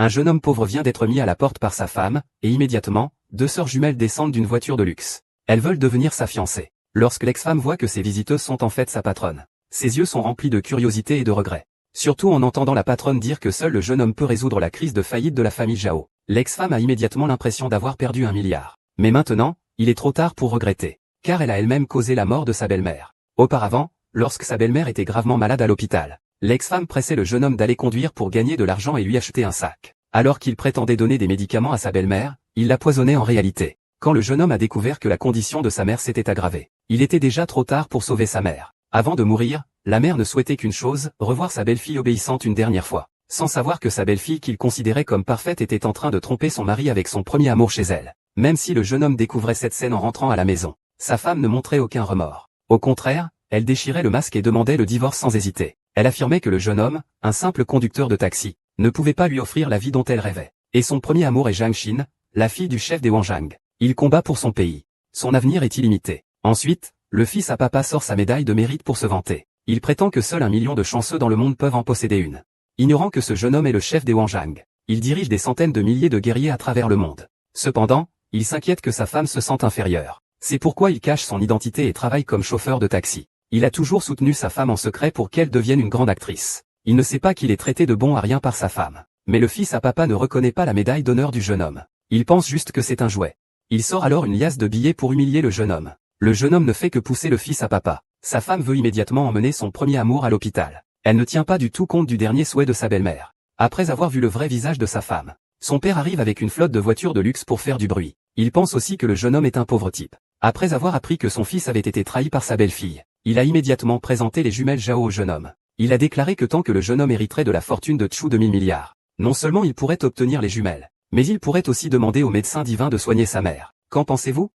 Un jeune homme pauvre vient d'être mis à la porte par sa femme, et immédiatement, deux sœurs jumelles descendent d'une voiture de luxe. Elles veulent devenir sa fiancée. Lorsque l'ex-femme voit que ses visiteuses sont en fait sa patronne, ses yeux sont remplis de curiosité et de regret. Surtout en entendant la patronne dire que seul le jeune homme peut résoudre la crise de faillite de la famille Zhao. L'ex-femme a immédiatement l'impression d'avoir perdu 1 milliard. Mais maintenant, il est trop tard pour regretter, car elle a elle-même causé la mort de sa belle-mère. Auparavant, lorsque sa belle-mère était gravement malade à l'hôpital, l'ex-femme pressait le jeune homme d'aller conduire pour gagner de l'argent et lui acheter un sac. Alors qu'il prétendait donner des médicaments à sa belle-mère, il la poisonnait en réalité. Quand le jeune homme a découvert que la condition de sa mère s'était aggravée, il était déjà trop tard pour sauver sa mère. Avant de mourir, la mère ne souhaitait qu'une chose, revoir sa belle-fille obéissante une dernière fois, sans savoir que sa belle-fille qu'il considérait comme parfaite était en train de tromper son mari avec son premier amour chez elle. Même si le jeune homme découvrait cette scène en rentrant à la maison, sa femme ne montrait aucun remords. Au contraire, elle déchirait le masque et demandait le divorce sans hésiter. Elle affirmait que le jeune homme, un simple conducteur de taxi, ne pouvait pas lui offrir la vie dont elle rêvait. Et son premier amour est Zhang Xin, la fille du chef des Wanzhang. Il combat pour son pays. Son avenir est illimité. Ensuite, le fils à papa sort sa médaille de mérite pour se vanter. Il prétend que seul 1 million de chanceux dans le monde peuvent en posséder une. Ignorant que ce jeune homme est le chef des Wanzhang, il dirige des centaines de milliers de guerriers à travers le monde. Cependant, il s'inquiète que sa femme se sente inférieure. C'est pourquoi il cache son identité et travaille comme chauffeur de taxi. Il a toujours soutenu sa femme en secret pour qu'elle devienne une grande actrice. Il ne sait pas qu'il est traité de bon à rien par sa femme. Mais le fils à papa ne reconnaît pas la médaille d'honneur du jeune homme. Il pense juste que c'est un jouet. Il sort alors une liasse de billets pour humilier le jeune homme. Le jeune homme ne fait que pousser le fils à papa. Sa femme veut immédiatement emmener son premier amour à l'hôpital. Elle ne tient pas du tout compte du dernier souhait de sa belle-mère. Après avoir vu le vrai visage de sa femme, son père arrive avec une flotte de voitures de luxe pour faire du bruit. Il pense aussi que le jeune homme est un pauvre type. Après avoir appris que son fils avait été trahi par sa belle-fille, il a immédiatement présenté les jumelles Zhao au jeune homme. Il a déclaré que tant que le jeune homme hériterait de la fortune de Chu de 1000 milliards, non seulement il pourrait obtenir les jumelles, mais il pourrait aussi demander au médecin divin de soigner sa mère. Qu'en pensez-vous?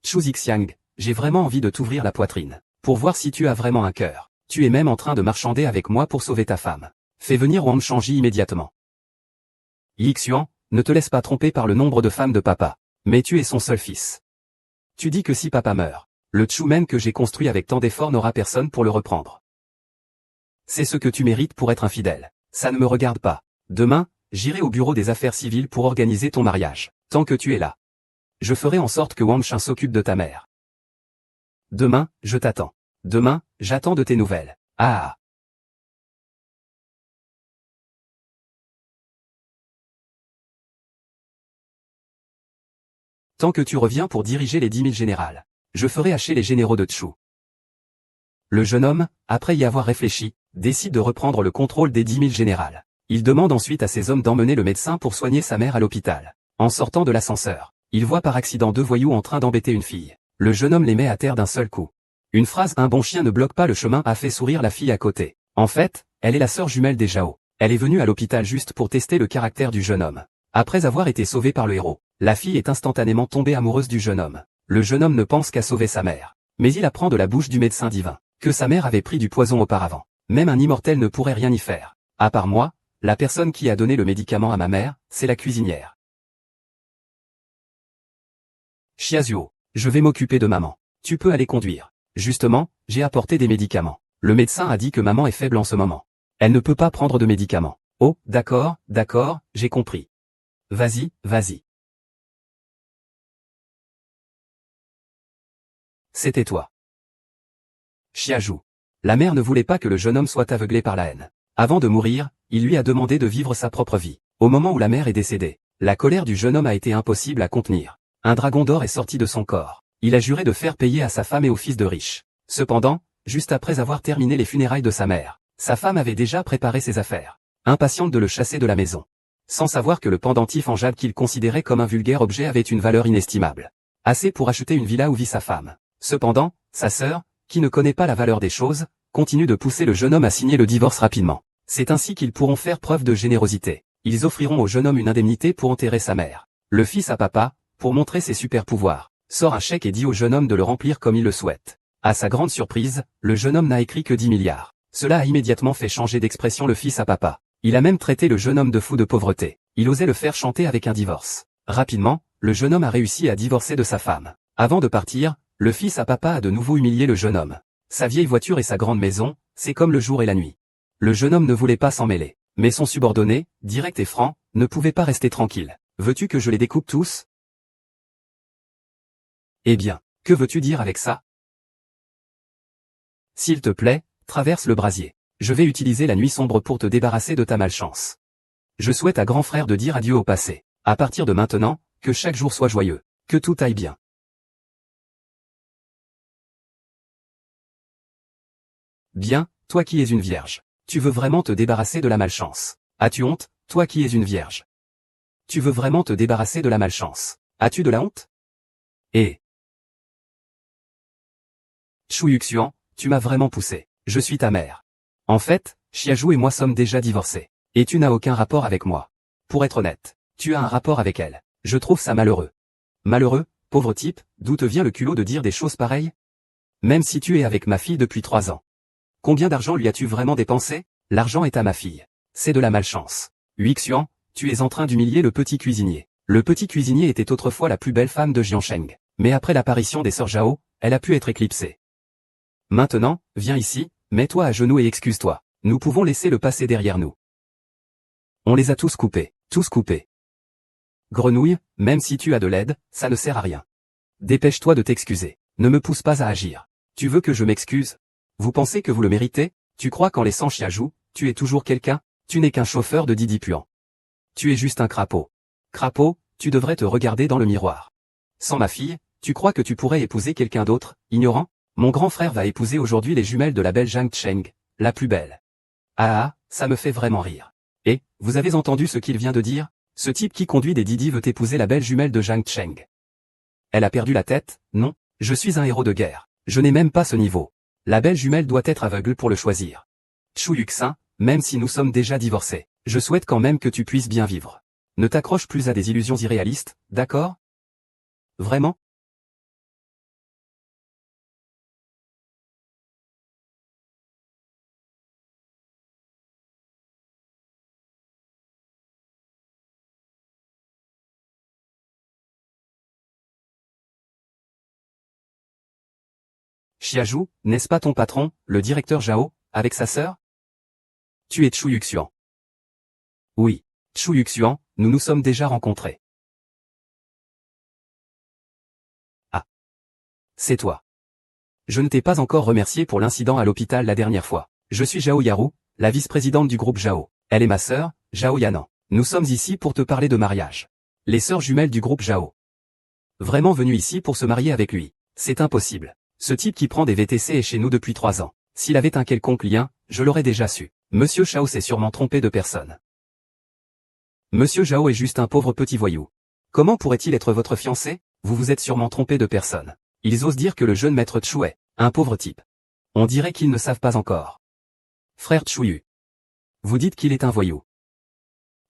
Chu Zixiang, j'ai vraiment envie de t'ouvrir la poitrine, pour voir si tu as vraiment un cœur. Tu es même en train de marchander avec moi pour sauver ta femme. Fais venir Wang Shangji immédiatement. Yi Xuan, ne te laisse pas tromper par le nombre de femmes de papa, mais tu es son seul fils. Tu dis que si papa meurt, le Chu même que j'ai construit avec tant d'efforts n'aura personne pour le reprendre. C'est ce que tu mérites pour être infidèle. Ça ne me regarde pas. Demain, j'irai au bureau des affaires civiles pour organiser ton mariage. Tant que tu es là, je ferai en sorte que Wang Shan s'occupe de ta mère. Demain, je t'attends. Demain, j'attends de tes nouvelles. Ah. Tant que tu reviens pour diriger les 10 000 générales, je ferai hacher les généraux de Chu. Le jeune homme, après y avoir réfléchi, décide de reprendre le contrôle des 10 000 générales. Il demande ensuite à ses hommes d'emmener le médecin pour soigner sa mère à l'hôpital. En sortant de l'ascenseur, il voit par accident 2 voyous en train d'embêter une fille. Le jeune homme les met à terre d'un seul coup. Une phrase « Un bon chien ne bloque pas le chemin » a fait sourire la fille à côté. En fait, elle est la sœur jumelle des Zhao. Elle est venue à l'hôpital juste pour tester le caractère du jeune homme. Après avoir été sauvée par le héros, la fille est instantanément tombée amoureuse du jeune homme. Le jeune homme ne pense qu'à sauver sa mère. Mais il apprend de la bouche du médecin divin que sa mère avait pris du poison auparavant. Même un immortel ne pourrait rien y faire. À part moi, la personne qui a donné le médicament à ma mère, c'est la cuisinière. Xiazuo, je vais m'occuper de maman. Tu peux aller conduire. Justement, j'ai apporté des médicaments. Le médecin a dit que maman est faible en ce moment. Elle ne peut pas prendre de médicaments. Oh, d'accord, j'ai compris. Vas-y, vas-y. C'était toi. Xiazhu. La mère ne voulait pas que le jeune homme soit aveuglé par la haine. Avant de mourir, il lui a demandé de vivre sa propre vie. Au moment où la mère est décédée, la colère du jeune homme a été impossible à contenir. Un dragon d'or est sorti de son corps. Il a juré de faire payer à sa femme et aux fils de riches. Cependant, juste après avoir terminé les funérailles de sa mère, sa femme avait déjà préparé ses affaires, impatiente de le chasser de la maison. Sans savoir que le pendentif en jade qu'il considérait comme un vulgaire objet avait une valeur inestimable. Assez pour acheter une villa où vit sa femme. Cependant, sa sœur, qui ne connaît pas la valeur des choses, continue de pousser le jeune homme à signer le divorce rapidement. C'est ainsi qu'ils pourront faire preuve de générosité. Ils offriront au jeune homme une indemnité pour enterrer sa mère. Le fils à papa, pour montrer ses super pouvoirs, sort un chèque et dit au jeune homme de le remplir comme il le souhaite. À sa grande surprise, le jeune homme n'a écrit que 10 milliards. Cela a immédiatement fait changer d'expression le fils à papa. Il a même traité le jeune homme de fou de pauvreté. Il osait le faire chanter avec un divorce. Rapidement, le jeune homme a réussi à divorcer de sa femme. Avant de partir, le fils à papa a de nouveau humilié le jeune homme. Sa vieille voiture et sa grande maison, c'est comme le jour et la nuit. Le jeune homme ne voulait pas s'en mêler. Mais son subordonné, direct et franc, ne pouvait pas rester tranquille. Veux-tu que je les découpe tous? Eh bien, que veux-tu dire avec ça? S'il te plaît, traverse le brasier. Je vais utiliser la nuit sombre pour te débarrasser de ta malchance. Je souhaite à grand frère de dire adieu au passé. À partir de maintenant, que chaque jour soit joyeux, que tout aille bien. Bien, toi qui es une vierge. Tu veux vraiment te débarrasser de la malchance. As-tu honte, toi qui es une vierge? Tu veux vraiment te débarrasser de la malchance. As-tu de la honte? Eh. Chu Yuxian, tu m'as vraiment poussé. Je suis ta mère. En fait, Xiaoju et moi sommes déjà divorcés. Et tu n'as aucun rapport avec moi. Pour être honnête, tu as un rapport avec elle. Je trouve ça malheureux. Malheureux, pauvre type, d'où te vient le culot de dire des choses pareilles? Même si tu es avec ma fille depuis 3 ans. Combien d'argent lui as-tu vraiment dépensé? L'argent est à ma fille. C'est de la malchance. Yuxian, tu es en train d'humilier le petit cuisinier. Le petit cuisinier était autrefois la plus belle femme de Jiansheng. Mais après l'apparition des sœurs Zhao, elle a pu être éclipsée. Maintenant, viens ici, mets-toi à genoux et excuse-toi. Nous pouvons laisser le passé derrière nous. On les a tous coupés. Tous coupés. Grenouille, même si tu as de l'aide, ça ne sert à rien. Dépêche-toi de t'excuser. Ne me pousse pas à agir. Tu veux que je m'excuse? Vous pensez que vous le méritez? Tu crois qu'en laissant Xiaoju, tu es toujours quelqu'un? Tu n'es qu'un chauffeur de Didi puant. Tu es juste un crapaud. Crapaud, tu devrais te regarder dans le miroir. Sans ma fille, tu crois que tu pourrais épouser quelqu'un d'autre, ignorant? Mon grand frère va épouser aujourd'hui les jumelles de la belle Zhang Cheng, la plus belle. Ah, ça me fait vraiment rire. Et, vous avez entendu ce qu'il vient de dire? Ce type qui conduit des Didi veut épouser la belle jumelle de Zhang Cheng. Elle a perdu la tête? Non, je suis un héros de guerre. Je n'ai même pas ce niveau. La belle jumelle doit être aveugle pour le choisir. Chu Yuxin, même si nous sommes déjà divorcés, je souhaite quand même que tu puisses bien vivre. Ne t'accroche plus à des illusions irréalistes, d'accord? Vraiment? Xiaoju, n'est-ce pas ton patron, le directeur Zhao, avec sa sœur? Tu es Chu Yuxian. Oui. Chu Yuxian, nous nous sommes déjà rencontrés. Ah. C'est toi. Je ne t'ai pas encore remercié pour l'incident à l'hôpital la dernière fois. Je suis Zhao Yaru, la vice-présidente du groupe Zhao. Elle est ma sœur, Zhao Yanan. Nous sommes ici pour te parler de mariage. Les sœurs jumelles du groupe Zhao. Vraiment venues ici pour se marier avec lui. C'est impossible. Ce type qui prend des VTC est chez nous depuis 3 ans. S'il avait un quelconque lien, je l'aurais déjà su. Monsieur Zhao s'est sûrement trompé de personne. Monsieur Zhao est juste un pauvre petit voyou. Comment pourrait-il être votre fiancé? Vous vous êtes sûrement trompé de personne. Ils osent dire que le jeune maître Chu est un pauvre type. On dirait qu'ils ne savent pas encore. Frère Chuyu. Vous dites qu'il est un voyou.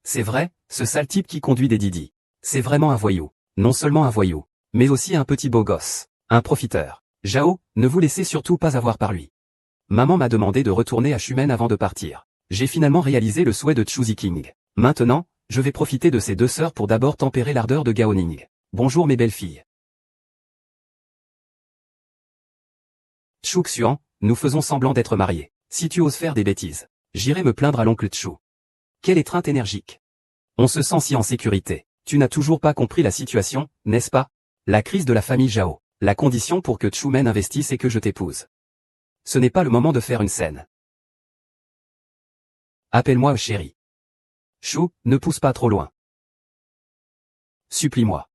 C'est vrai, ce sale type qui conduit des Didi. C'est vraiment un voyou. Non seulement un voyou, mais aussi un petit beau gosse. Un profiteur. Zhao, ne vous laissez surtout pas avoir par lui. Maman m'a demandé de retourner à Shumen avant de partir. J'ai finalement réalisé le souhait de Chu Ziking. Maintenant, je vais profiter de ces 2 sœurs pour d'abord tempérer l'ardeur de Gaoning. Bonjour mes belles filles. Chu Xuan, nous faisons semblant d'être mariés. Si tu oses faire des bêtises, j'irai me plaindre à l'oncle Chu. Quelle étreinte énergique. On se sent si en sécurité. Tu n'as toujours pas compris la situation, n'est-ce pas? La crise de la famille Zhao. La condition pour que Chu Men investisse et que je t'épouse. Ce n'est pas le moment de faire une scène. Appelle-moi chérie. Chu, ne pousse pas trop loin. Supplie-moi.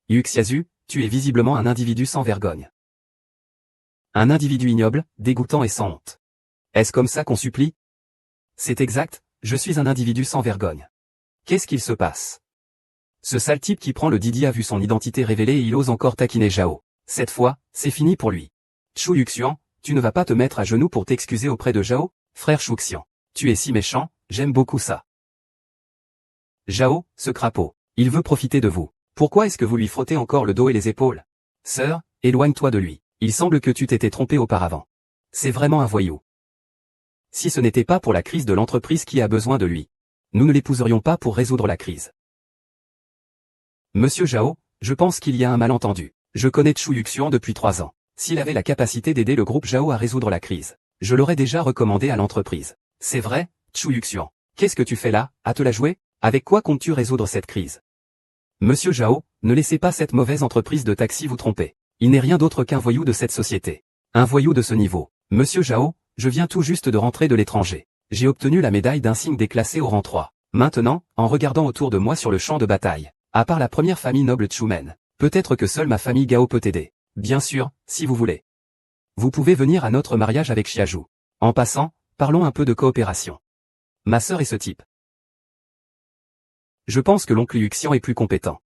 Yuxiazu, tu es visiblement un individu sans vergogne. Un individu ignoble, dégoûtant et sans honte. Est-ce comme ça qu'on supplie? C'est exact, je suis un individu sans vergogne. Qu'est-ce qu'il se passe? Ce sale type qui prend le Didi a vu son identité révélée et il ose encore taquiner Zhao. Cette fois, c'est fini pour lui. Chu Yuxian, tu ne vas pas te mettre à genoux pour t'excuser auprès de Zhao? Frère Shuxian. Tu es si méchant, j'aime beaucoup ça. Zhao, ce crapaud, il veut profiter de vous. Pourquoi est-ce que vous lui frottez encore le dos et les épaules? Sœur, éloigne-toi de lui. Il semble que tu t'étais trompé auparavant. C'est vraiment un voyou. Si ce n'était pas pour la crise de l'entreprise qui a besoin de lui, nous ne l'épouserions pas pour résoudre la crise. Monsieur Zhao, je pense qu'il y a un malentendu. Je connais Chu Yuxian depuis 3 ans. S'il avait la capacité d'aider le groupe Zhao à résoudre la crise, je l'aurais déjà recommandé à l'entreprise. C'est vrai, Chu Yuxian. Qu'est-ce que tu fais là, à te la jouer? Avec quoi comptes-tu résoudre cette crise? Monsieur Zhao, ne laissez pas cette mauvaise entreprise de taxi vous tromper. Il n'est rien d'autre qu'un voyou de cette société. Un voyou de ce niveau. Monsieur Zhao, je viens tout juste de rentrer de l'étranger. J'ai obtenu la médaille d'insigne déclassée au rang 3. Maintenant, en regardant autour de moi sur le champ de bataille, à part la première famille noble Chumen, peut-être que seule ma famille Gao peut t'aider. Bien sûr, si vous voulez. Vous pouvez venir à notre mariage avec Xiaju. En passant, parlons un peu de coopération. Ma sœur est ce type. Je pense que l'oncle Yuxian est plus compétent.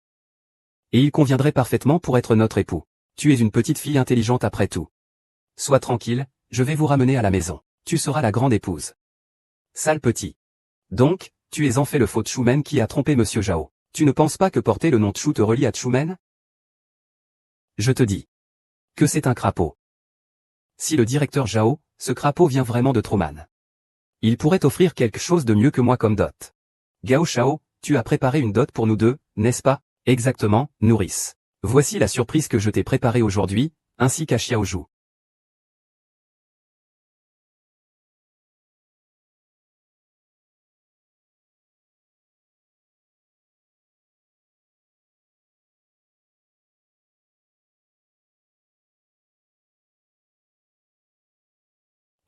Et il conviendrait parfaitement pour être notre époux. Tu es une petite fille intelligente après tout. Sois tranquille, je vais vous ramener à la maison. Tu seras la grande épouse. Sale petit. Donc, tu es en fait le faux Chumen qui a trompé Monsieur Zhao. Tu ne penses pas que porter le nom Chu te relie à Chumen? Je te dis que c'est un crapaud. Si le directeur Zhao, ce crapaud vient vraiment de Truman. Il pourrait offrir quelque chose de mieux que moi comme dot. Gao Shao, tu as préparé une dot pour nous deux, n'est-ce pas? Exactement, nourrice. Voici la surprise que je t'ai préparée aujourd'hui, ainsi qu'à Xiaozhu.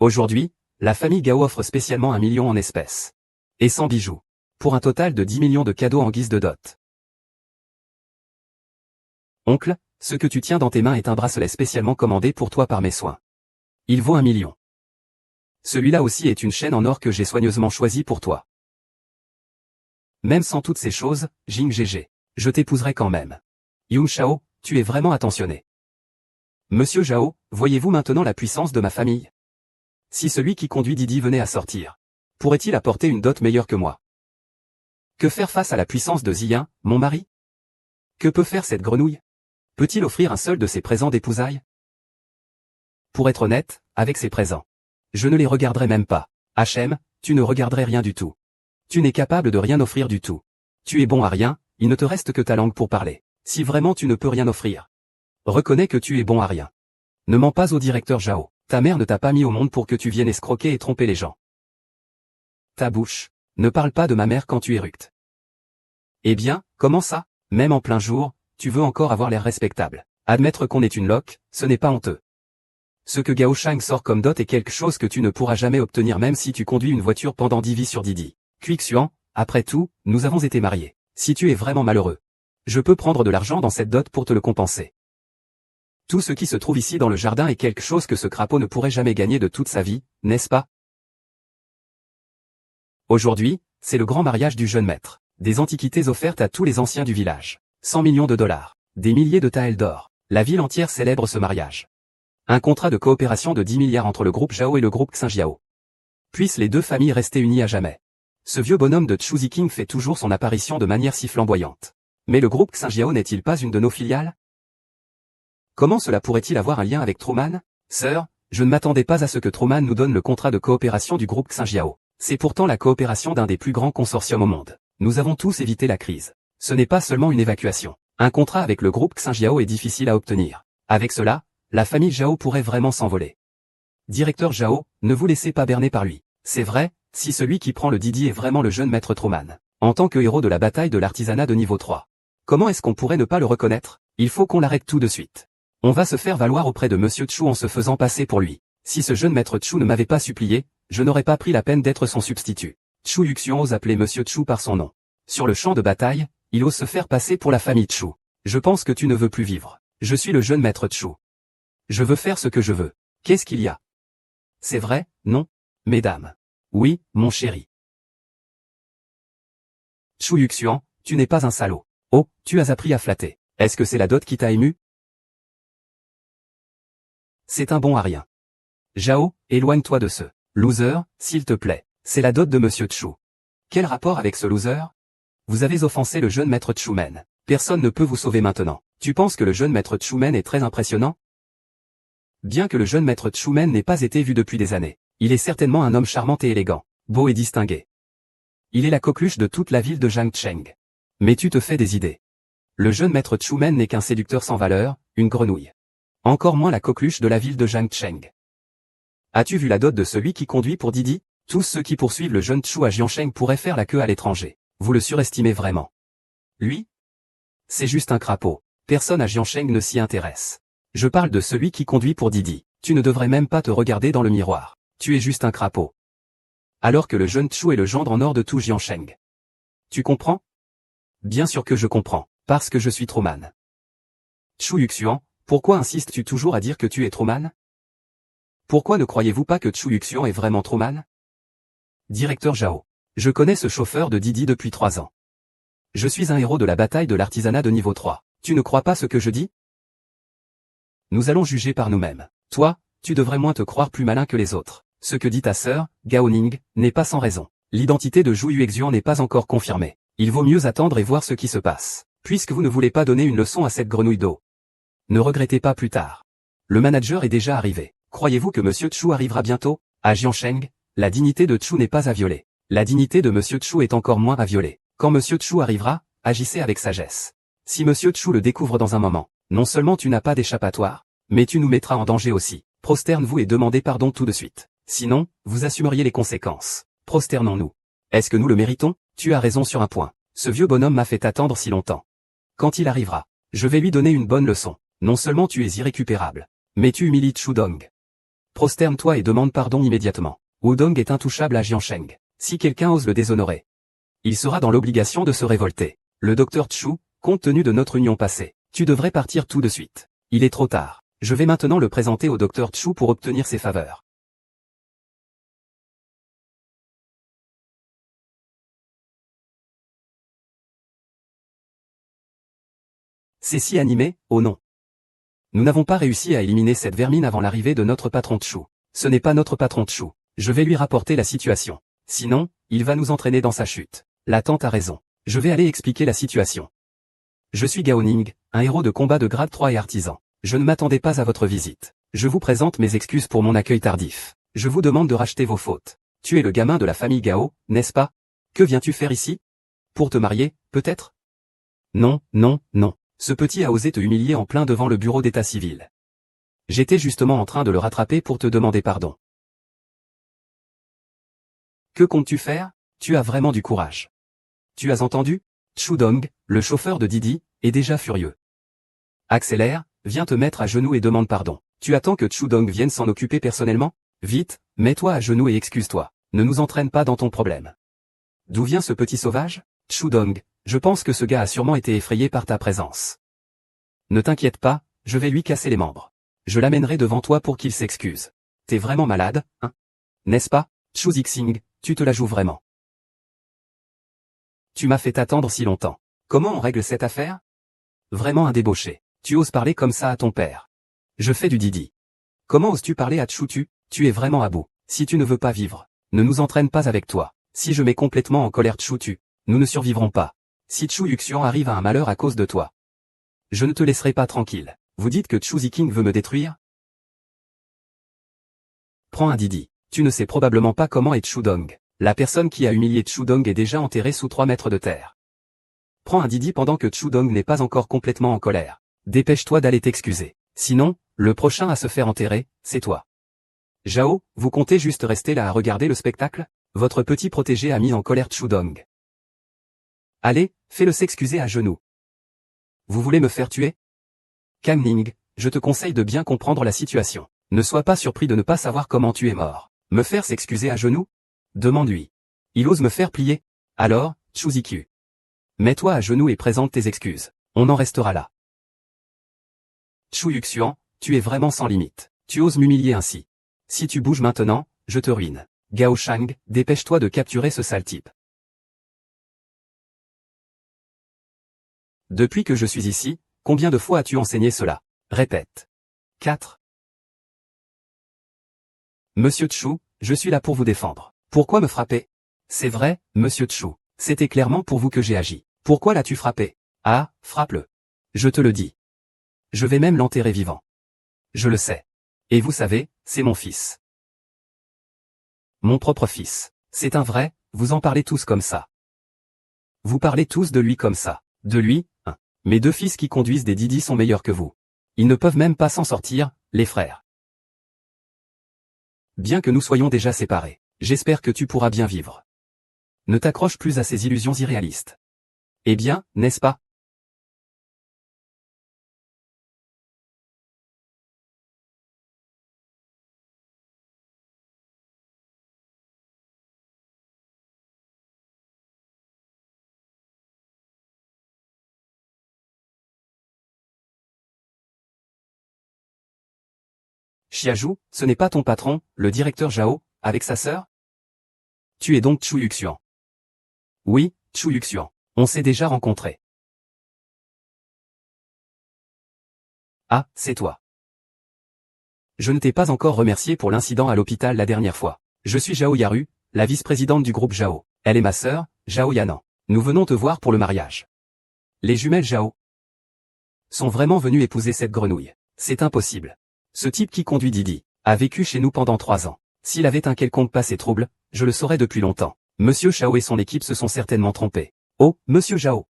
Aujourd'hui, la famille Gao offre spécialement 1 million en espèces. Et 100 bijoux. Pour un total de 10 millions de cadeaux en guise de dot. Oncle, ce que tu tiens dans tes mains est un bracelet spécialement commandé pour toi par mes soins. Il vaut 1 million. Celui-là aussi est une chaîne en or que j'ai soigneusement choisie pour toi. Même sans toutes ces choses, Jing Gégé, je t'épouserai quand même. Yun Shao, tu es vraiment attentionné. Monsieur Zhao, voyez-vous maintenant la puissance de ma famille? Si celui qui conduit Didi venait à sortir, pourrait-il apporter une dot meilleure que moi? Que faire face à la puissance de Ziyin, mon mari? Que peut faire cette grenouille? Peut-il offrir un seul de ses présents d'épousailles? Pour être honnête, avec ses présents, je ne les regarderai même pas. Hachem, tu ne regarderais rien du tout. Tu n'es capable de rien offrir du tout. Tu es bon à rien, il ne te reste que ta langue pour parler. Si vraiment tu ne peux rien offrir, reconnais que tu es bon à rien. Ne mens pas au directeur Zhao. Ta mère ne t'a pas mis au monde pour que tu viennes escroquer et tromper les gens. Ta bouche. Ne parle pas de ma mère quand tu éructes. Eh bien, comment ça? Même en plein jour, tu veux encore avoir l'air respectable. Admettre qu'on est une loque, ce n'est pas honteux. Ce que Gao Shang sort comme dot est quelque chose que tu ne pourras jamais obtenir même si tu conduis une voiture pendant 10 vies sur Didi. Xuan, après tout, nous avons été mariés. Si tu es vraiment malheureux, je peux prendre de l'argent dans cette dot pour te le compenser. Tout ce qui se trouve ici dans le jardin est quelque chose que ce crapaud ne pourrait jamais gagner de toute sa vie, n'est-ce pas? Aujourd'hui, c'est le grand mariage du jeune maître. Des antiquités offertes à tous les anciens du village. 100 millions de dollars. Des milliers de taels d'or. La ville entière célèbre ce mariage. Un contrat de coopération de 10 milliards entre le groupe Zhao et le groupe Xinjiao. Puissent les deux familles rester unies à jamais. Ce vieux bonhomme de Chu Ziking fait toujours son apparition de manière si flamboyante. Mais le groupe Xinjiao n'est-il pas une de nos filiales? Comment cela pourrait-il avoir un lien avec Truman? Sœur, je ne m'attendais pas à ce que Truman nous donne le contrat de coopération du groupe Xinjiao. C'est pourtant la coopération d'un des plus grands consortiums au monde. Nous avons tous évité la crise. Ce n'est pas seulement une évacuation. Un contrat avec le groupe Xinjiao est difficile à obtenir. Avec cela, la famille Zhao pourrait vraiment s'envoler. Directeur Zhao, ne vous laissez pas berner par lui. C'est vrai, si celui qui prend le Didi est vraiment le jeune maître Truman, en tant que héros de la bataille de l'artisanat de niveau 3. Comment est-ce qu'on pourrait ne pas le reconnaître? Il faut qu'on l'arrête tout de suite. On va se faire valoir auprès de Monsieur Chu en se faisant passer pour lui. Si ce jeune maître Chu ne m'avait pas supplié, je n'aurais pas pris la peine d'être son substitut. Chu Yuxian ose appeler Monsieur Chu par son nom. Sur le champ de bataille, il ose se faire passer pour la famille Chu. Je pense que tu ne veux plus vivre. Je suis le jeune maître Chu. Je veux faire ce que je veux. Qu'est-ce qu'il y a? C'est vrai, non? Mesdames. Oui, mon chéri. Chu Yuxian, tu n'es pas un salaud. Oh, tu as appris à flatter. Est-ce que c'est la dot qui t'a ému? C'est un bon à rien. Zhao, éloigne-toi de ce loser, s'il te plaît. C'est la dot de Monsieur Chu. Quel rapport avec ce loser? Vous avez offensé le jeune maître Chumen. Personne ne peut vous sauver maintenant. Tu penses que le jeune maître Chumen est très impressionnant? Bien que le jeune maître Chumen n'ait pas été vu depuis des années, il est certainement un homme charmant et élégant, beau et distingué. Il est la coqueluche de toute la ville de Jiangcheng. Mais tu te fais des idées. Le jeune maître Chumen n'est qu'un séducteur sans valeur, une grenouille. Encore moins la coqueluche de la ville de Jiangcheng. As-tu vu la dot de celui qui conduit pour Didi? Tous ceux qui poursuivent le jeune Chu à Jiansheng pourraient faire la queue à l'étranger. Vous le surestimez vraiment. Lui? C'est juste un crapaud. Personne à Jiansheng ne s'y intéresse. Je parle de celui qui conduit pour Didi. Tu ne devrais même pas te regarder dans le miroir. Tu es juste un crapaud. Alors que le jeune Chu est le gendre en or de tout Jiansheng. Tu comprends? Bien sûr que je comprends, parce que je suis Truman. Chu Yuxian, pourquoi insistes-tu toujours à dire que tu es Truman? Pourquoi ne croyez-vous pas que Chu Yuxian est vraiment Truman? Directeur Zhao. Je connais ce chauffeur de Didi depuis 3 ans. Je suis un héros de la bataille de l'artisanat de niveau 3. Tu ne crois pas ce que je dis? Nous allons juger par nous-mêmes. Toi, tu devrais moins te croire plus malin que les autres. Ce que dit ta sœur, Gao Ning, n'est pas sans raison. L'identité de Zhu Yuexian n'est pas encore confirmée. Il vaut mieux attendre et voir ce qui se passe. Puisque vous ne voulez pas donner une leçon à cette grenouille d'eau. Ne regrettez pas plus tard. Le manager est déjà arrivé. Croyez-vous que Monsieur Chu arrivera bientôt? À Jiansheng, la dignité de Chu n'est pas à violer. La dignité de Monsieur Chu est encore moins à violer. Quand Monsieur Chu arrivera, agissez avec sagesse. Si Monsieur Chu le découvre dans un moment, non seulement tu n'as pas d'échappatoire, mais tu nous mettras en danger aussi. Prosterne-vous et demandez pardon tout de suite. Sinon, vous assumeriez les conséquences. Prosternons-nous. Est-ce que nous le méritons? Tu as raison sur un point. Ce vieux bonhomme m'a fait attendre si longtemps. Quand il arrivera, je vais lui donner une bonne leçon. Non seulement tu es irrécupérable, mais tu humilies Chudong. Prosterne-toi et demande pardon immédiatement. Wudong est intouchable à Jiansheng. Si quelqu'un ose le déshonorer, il sera dans l'obligation de se révolter. Le docteur Chu, compte tenu de notre union passée, tu devrais partir tout de suite. Il est trop tard. Je vais maintenant le présenter au docteur Chu pour obtenir ses faveurs. C'est si animé, oh non. Nous n'avons pas réussi à éliminer cette vermine avant l'arrivée de notre patron Chu. Ce n'est pas notre patron Chu. Je vais lui rapporter la situation. Sinon, il va nous entraîner dans sa chute. La tante a raison. Je vais aller expliquer la situation. Je suis Gao Ning, un héros de combat de grade 3 et artisan. Je ne m'attendais pas à votre visite. Je vous présente mes excuses pour mon accueil tardif. Je vous demande de racheter vos fautes. Tu es le gamin de la famille Gao, n'est-ce pas? Que viens-tu faire ici? Pour te marier, peut-être? Non, non, non. Ce petit a osé te humilier en plein devant le bureau d'état civil. J'étais justement en train de le rattraper pour te demander pardon. Que comptes-tu faire? Tu as vraiment du courage. Tu as entendu? Chudong, le chauffeur de Didi, est déjà furieux. Accélère, viens te mettre à genoux et demande pardon. Tu attends que Chudong vienne s'en occuper personnellement? Vite, mets-toi à genoux et excuse-toi. Ne nous entraîne pas dans ton problème. D'où vient ce petit sauvage? Chudong, je pense que ce gars a sûrement été effrayé par ta présence. Ne t'inquiète pas, je vais lui casser les membres. Je l'amènerai devant toi pour qu'il s'excuse. T'es vraiment malade, hein? N'est-ce pas? Chu Zixing, tu te la joues vraiment. Tu m'as fait attendre si longtemps. Comment on règle cette affaire? Vraiment un débauché. Tu oses parler comme ça à ton père. Je fais du Didi. Comment oses-tu parler à Chu? Tu es vraiment à bout. Si tu ne veux pas vivre, ne nous entraîne pas avec toi. Si je mets complètement en colère Chu, nous ne survivrons pas. Si Chu Yuxian arrive à un malheur à cause de toi, je ne te laisserai pas tranquille. Vous dites que Chu Ziking veut me détruire? Prends un Didi. Tu ne sais probablement pas comment est Chudong. La personne qui a humilié Chudong est déjà enterrée sous 3 mètres de terre. Prends un Didi pendant que Chudong n'est pas encore complètement en colère. Dépêche-toi d'aller t'excuser. Sinon, le prochain à se faire enterrer, c'est toi. Zhao, vous comptez juste rester là à regarder le spectacle? Votre petit protégé a mis en colère Chudong. Allez, fais-le s'excuser à genoux. Vous voulez me faire tuer? Kang Ning, je te conseille de bien comprendre la situation. Ne sois pas surpris de ne pas savoir comment tu es mort. Me faire s'excuser à genoux? Demande-lui. Il ose me faire plier? Alors, Chu Ziku. Mets-toi à genoux et présente tes excuses. On en restera là. Chu Yuxian, tu es vraiment sans limite. Tu oses m'humilier ainsi. Si tu bouges maintenant, je te ruine. Gao Shang, dépêche-toi de capturer ce sale type. Depuis que je suis ici, combien de fois as-tu enseigné cela? Répète. 4. Monsieur Chu, je suis là pour vous défendre. Pourquoi me frapper? C'est vrai, Monsieur Chu. C'était clairement pour vous que j'ai agi. Pourquoi l'as-tu frappé? Ah, frappe-le. Je te le dis. Je vais même l'enterrer vivant. Je le sais. Et vous savez, c'est mon fils. Mon propre fils. C'est un vrai, vous en parlez tous comme ça. Vous parlez tous de lui comme ça. De lui, hein. Mes 2 fils qui conduisent des Didi sont meilleurs que vous. Ils ne peuvent même pas s'en sortir, les frères. Bien que nous soyons déjà séparés. J'espère que tu pourras bien vivre. Ne t'accroche plus à ces illusions irréalistes. Eh bien, n'est-ce pas? Xiaoju, ce n'est pas ton patron, le directeur Zhao, avec sa sœur? Tu es donc Chu Yuxian. Oui, Chu Yuxian. On s'est déjà rencontrés. Ah, c'est toi. Je ne t'ai pas encore remercié pour l'incident à l'hôpital la dernière fois. Je suis Zhao Yaru, la vice-présidente du groupe Zhao. Elle est ma sœur, Zhao Yanan. Nous venons te voir pour le mariage. Les jumelles Zhao sont vraiment venues épouser cette grenouille. C'est impossible. Ce type qui conduit Didi a vécu chez nous pendant 3 ans. S'il avait un quelconque passé trouble, je le saurais depuis longtemps. Monsieur Zhao et son équipe se sont certainement trompés. Oh, Monsieur Zhao.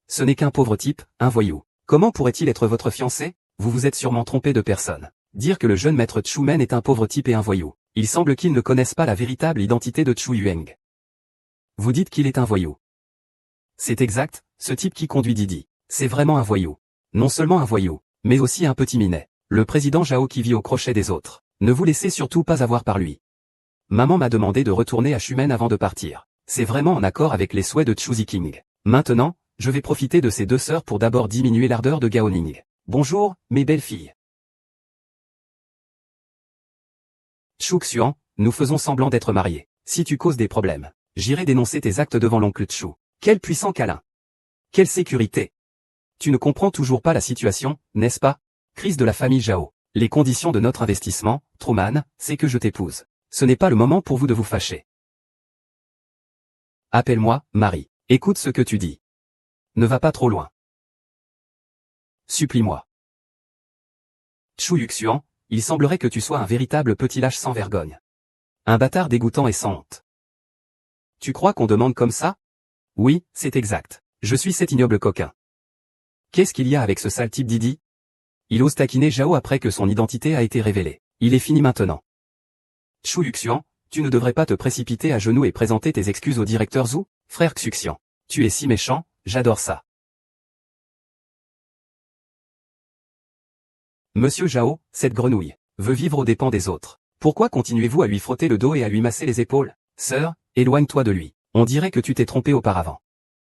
Ce n'est qu'un pauvre type, un voyou. Comment pourrait-il être votre fiancé? Vous vous êtes sûrement trompé de personne. Dire que le jeune maître Chu Men est un pauvre type et un voyou. Il semble qu'ils ne connaissent pas la véritable identité de Chu Yueng. Vous dites qu'il est un voyou. C'est exact, ce type qui conduit Didi. C'est vraiment un voyou. Non seulement un voyou, mais aussi un petit minet. Le président Zhao qui vit au crochet des autres. Ne vous laissez surtout pas avoir par lui. Maman m'a demandé de retourner à Shumen avant de partir. C'est vraiment en accord avec les souhaits de Chu Ziking. Maintenant, je vais profiter de ces 2 sœurs pour d'abord diminuer l'ardeur de Gao Ning. Bonjour, mes belles filles. Chu Xuan, nous faisons semblant d'être mariés. Si tu causes des problèmes, j'irai dénoncer tes actes devant l'oncle Chu. Quel puissant câlin. Quelle sécurité. Tu ne comprends toujours pas la situation, n'est-ce pas? Crise de la famille Zhao. Les conditions de notre investissement, Truman, c'est que je t'épouse. Ce n'est pas le moment pour vous de vous fâcher. Appelle-moi, Marie. Écoute ce que tu dis. Ne va pas trop loin. Supplie-moi. Chu Yuxian, il semblerait que tu sois un véritable petit lâche sans vergogne. Un bâtard dégoûtant et sans honte. Tu crois qu'on demande comme ça? Oui, c'est exact. Je suis cet ignoble coquin. Qu'est-ce qu'il y a avec ce sale type Didi? Il ose taquiner Zhao après que son identité a été révélée. Il est fini maintenant. Chu Yuxian, tu ne devrais pas te précipiter à genoux et présenter tes excuses au directeur Zhu, frère Xuxian. Tu es si méchant, j'adore ça. Monsieur Zhao, cette grenouille, veut vivre aux dépens des autres. Pourquoi continuez-vous à lui frotter le dos et à lui masser les épaules? Sœur, éloigne-toi de lui. On dirait que tu t'es trompé auparavant.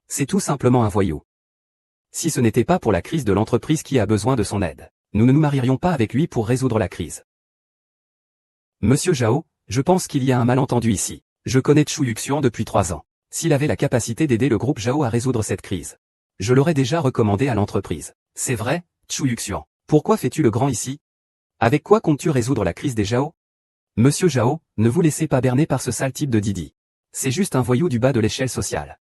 C'est tout simplement un voyou. Si ce n'était pas pour la crise de l'entreprise qui a besoin de son aide, nous ne nous marierions pas avec lui pour résoudre la crise. Monsieur Zhao, je pense qu'il y a un malentendu ici. Je connais Chu Yuxian depuis 3 ans. S'il avait la capacité d'aider le groupe Zhao à résoudre cette crise, je l'aurais déjà recommandé à l'entreprise. C'est vrai, Chu Yuxian. Pourquoi fais-tu le grand ici? Avec quoi comptes-tu résoudre la crise des Zhao? Monsieur Zhao, ne vous laissez pas berner par ce sale type de Didi. C'est juste un voyou du bas de l'échelle sociale.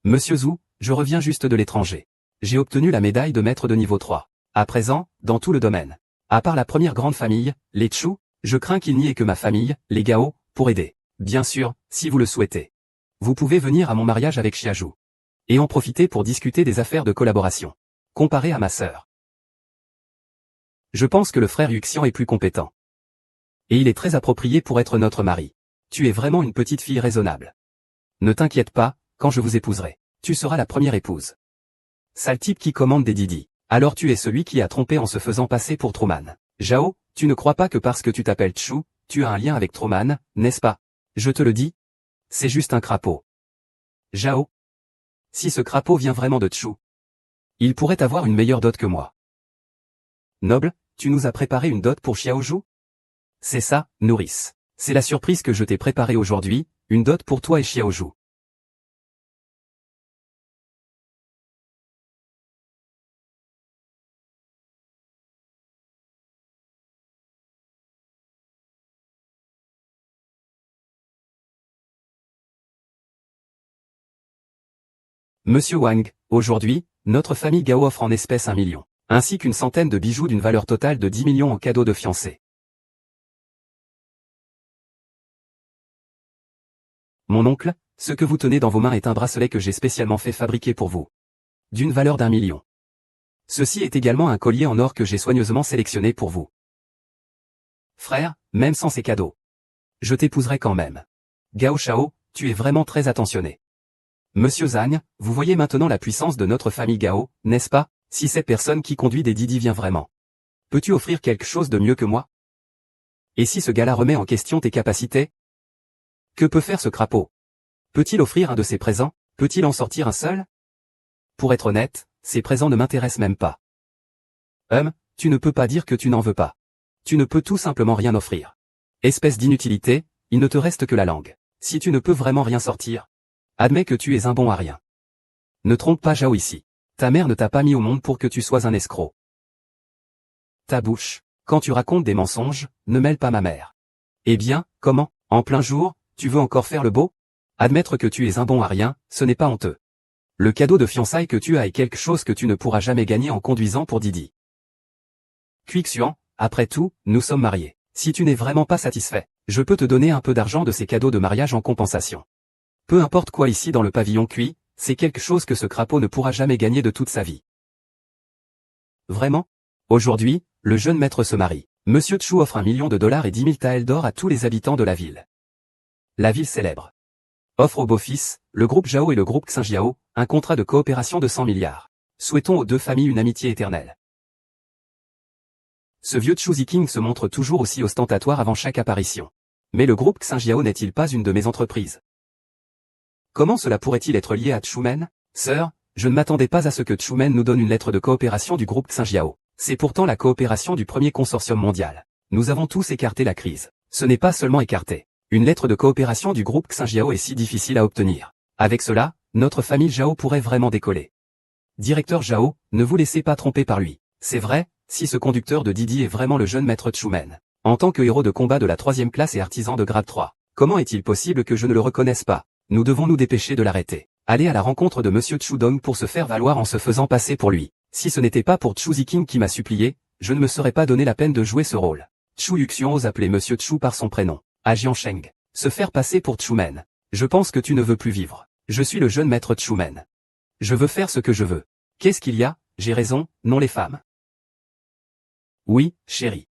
Monsieur Zhu, je reviens juste de l'étranger. J'ai obtenu la médaille de maître de niveau 3. À présent, dans tout le domaine. À part la première grande famille, les Chu, je crains qu'il n'y ait que ma famille, les Gao, pour aider. Bien sûr, si vous le souhaitez. Vous pouvez venir à mon mariage avec Xiaoju. Et en profiter pour discuter des affaires de collaboration. Comparé à ma sœur. Je pense que le frère Yuxian est plus compétent. Et il est très approprié pour être notre mari. Tu es vraiment une petite fille raisonnable. Ne t'inquiète pas, quand je vous épouserai, tu seras la première épouse. Sale type qui commande des Didi. Alors tu es celui qui a trompé en se faisant passer pour Truman. Zhao, tu ne crois pas que parce que tu t'appelles Chu, tu as un lien avec Truman, n'est-ce pas? Je te le dis. C'est juste un crapaud. Zhao. Si ce crapaud vient vraiment de Chu, il pourrait avoir une meilleure dot que moi. Noble, tu nous as préparé une dot pour Xiaoju? C'est ça, nourrice. C'est la surprise que je t'ai préparée aujourd'hui, une dot pour toi et Xiaoju. Monsieur Wang, aujourd'hui, notre famille Gao offre en espèces 1 million, ainsi qu'une centaine de bijoux d'une valeur totale de 10 millions en cadeau de fiancée. Mon oncle, ce que vous tenez dans vos mains est un bracelet que j'ai spécialement fait fabriquer pour vous. D'une valeur d'1 million. Ceci est également un collier en or que j'ai soigneusement sélectionné pour vous. Frère, même sans ces cadeaux, Je t'épouserai quand même. Gao Shao, tu es vraiment très attentionné. Monsieur Zhang, vous voyez maintenant la puissance de notre famille Gao, n'est-ce pas, si cette personne qui conduit des Didi vient vraiment. Peux-tu offrir quelque chose de mieux que moi? Et si ce gars-là remet en question tes capacités? Que peut faire ce crapaud? Peut-il offrir un de ses présents? Peut-il en sortir un seul? Pour être honnête, ces présents ne m'intéressent même pas. Tu ne peux pas dire que tu n'en veux pas. Tu ne peux tout simplement rien offrir. Espèce d'inutilité, il ne te reste que la langue. Si tu ne peux vraiment rien sortir, admets que tu es un bon à rien. Ne trompe pas Zhao ici. Ta mère ne t'a pas mis au monde pour que tu sois un escroc. Ta bouche, quand tu racontes des mensonges, ne mêle pas ma mère. Eh bien, comment, en plein jour, tu veux encore faire le beau? Admettre que tu es un bon à rien, ce n'est pas honteux. Le cadeau de fiançailles que tu as est quelque chose que tu ne pourras jamais gagner en conduisant pour Didi. Xuan, après tout, nous sommes mariés. Si tu n'es vraiment pas satisfait, je peux te donner un peu d'argent de ces cadeaux de mariage en compensation. Peu importe quoi ici dans le pavillon Cui, c'est quelque chose que ce crapaud ne pourra jamais gagner de toute sa vie. Vraiment? Aujourd'hui, le jeune maître se marie. Monsieur Chu offre $1 million et 10 000 taels d'or à tous les habitants de la ville. La ville célèbre. Offre au beau-fils, le groupe Zhao et le groupe Xinjiao, un contrat de coopération de 100 milliards. Souhaitons aux deux familles une amitié éternelle. Ce vieux Chu Ziking se montre toujours aussi ostentatoire avant chaque apparition. Mais le groupe Xinjiao n'est-il pas une de mes entreprises? Comment cela pourrait-il être lié à Chumen? Sœur, je ne m'attendais pas à ce que Chumen nous donne une lettre de coopération du groupe Xinjiao. C'est pourtant la coopération du premier consortium mondial. Nous avons tous écarté la crise. Ce n'est pas seulement écarté. Une lettre de coopération du groupe Xinjiao est si difficile à obtenir. Avec cela, notre famille Zhao pourrait vraiment décoller. Directeur Zhao, ne vous laissez pas tromper par lui. C'est vrai, si ce conducteur de Didi est vraiment le jeune maître Chumen. En tant que héros de combat de la 3e classe et artisan de grade 3, comment est-il possible que je ne le reconnaisse pas? Nous devons nous dépêcher de l'arrêter. Aller à la rencontre de Monsieur Chu Dong pour se faire valoir en se faisant passer pour lui. Si ce n'était pas pour Chu Ziking qui m'a supplié, je ne me serais pas donné la peine de jouer ce rôle. Chu Yuxian ose appeler Monsieur Chu par son prénom. À Jiansheng. Se faire passer pour Chumen. Je pense que tu ne veux plus vivre. Je suis le jeune maître Chumen. Je veux faire ce que je veux. Qu'est-ce qu'il y a? J'ai raison, non les femmes. Oui, chérie.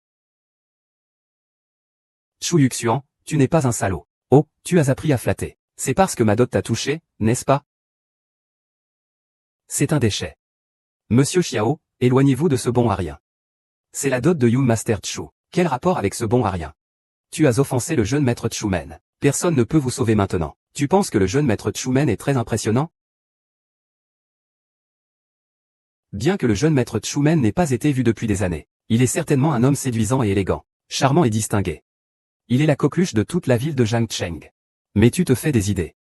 Chu Yuxian, tu n'es pas un salaud. Oh, tu as appris à flatter. C'est parce que ma dot t'a touché, n'est-ce pas? C'est un déchet. Monsieur Xiao, éloignez-vous de ce bon à rien. C'est la dot de You Master Chu. Quel rapport avec ce bon à rien? Tu as offensé le jeune maître Chumen. Personne ne peut vous sauver maintenant. Tu penses que le jeune maître Chumen est très impressionnant? Bien que le jeune maître Chumen n'ait pas été vu depuis des années, il est certainement un homme séduisant et élégant, charmant et distingué. Il est la coqueluche de toute la ville de Jiangcheng. Mais tu te fais des idées.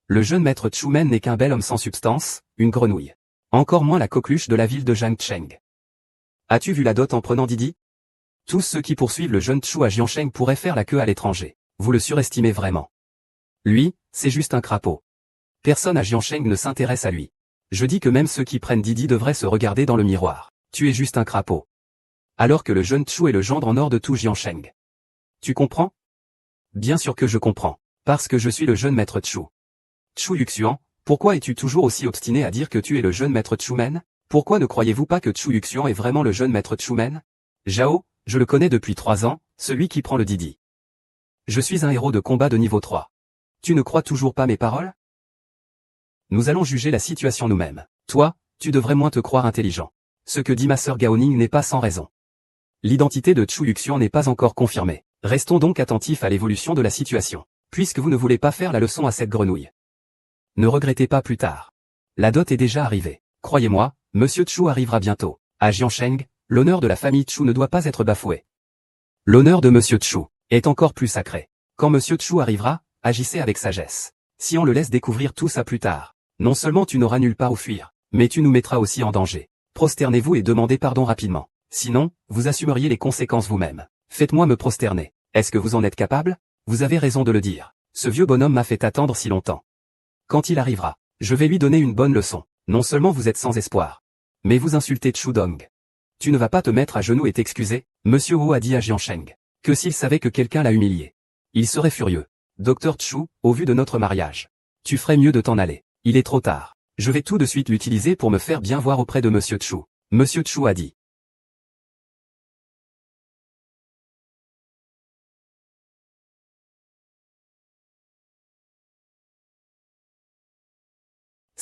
Le jeune maître Chumen n'est qu'un bel homme sans substance, une grenouille. Encore moins la coqueluche de la ville de Jiangcheng. As-tu vu la dot en prenant Didi? Tous ceux qui poursuivent le jeune Chu à Jiansheng pourraient faire la queue à l'étranger. Vous le surestimez vraiment. Lui, c'est juste un crapaud. Personne à Jiansheng ne s'intéresse à lui. Je dis que même ceux qui prennent Didi devraient se regarder dans le miroir. Tu es juste un crapaud. Alors que le jeune Chu est le gendre en or de tout Jiansheng. Tu comprends? Bien sûr que je comprends. Parce que je suis le jeune maître Chu. Chu Yuxian, pourquoi es-tu toujours aussi obstiné à dire que tu es le jeune maître Chumen? Pourquoi ne croyez-vous pas que Chu Yuxian est vraiment le jeune maître Chumen? Zhao, je le connais depuis 3 ans, celui qui prend le Didi. Je suis un héros de combat de niveau 3. Tu ne crois toujours pas mes paroles? Nous allons juger la situation nous-mêmes. Toi, tu devrais moins te croire intelligent. Ce que dit ma sœur Gaoning n'est pas sans raison. L'identité de Chu Yuxian n'est pas encore confirmée. Restons donc attentifs à l'évolution de la situation. Puisque vous ne voulez pas faire la leçon à cette grenouille. Ne regrettez pas plus tard. La dot est déjà arrivée. Croyez-moi, Monsieur Chu arrivera bientôt. À Jiansheng, l'honneur de la famille Chu ne doit pas être bafoué. L'honneur de Monsieur Chu est encore plus sacré. Quand Monsieur Chu arrivera, agissez avec sagesse. Si on le laisse découvrir tout ça plus tard, non seulement tu n'auras nulle part où fuir, mais tu nous mettras aussi en danger. Prosternez-vous et demandez pardon rapidement. Sinon, vous assumeriez les conséquences vous-même. Faites-moi me prosterner. Est-ce que vous en êtes capable? Vous avez raison de le dire. Ce vieux bonhomme m'a fait attendre si longtemps. Quand il arrivera, je vais lui donner une bonne leçon. Non seulement vous êtes sans espoir, mais vous insultez Chu Dong. Tu ne vas pas te mettre à genoux et t'excuser? Monsieur Ho a dit à Jiansheng que s'il savait que quelqu'un l'a humilié, il serait furieux. Docteur Chu, au vu de notre mariage, tu ferais mieux de t'en aller. Il est trop tard. Je vais tout de suite l'utiliser pour me faire bien voir auprès de Monsieur Chu. Monsieur Chu a dit.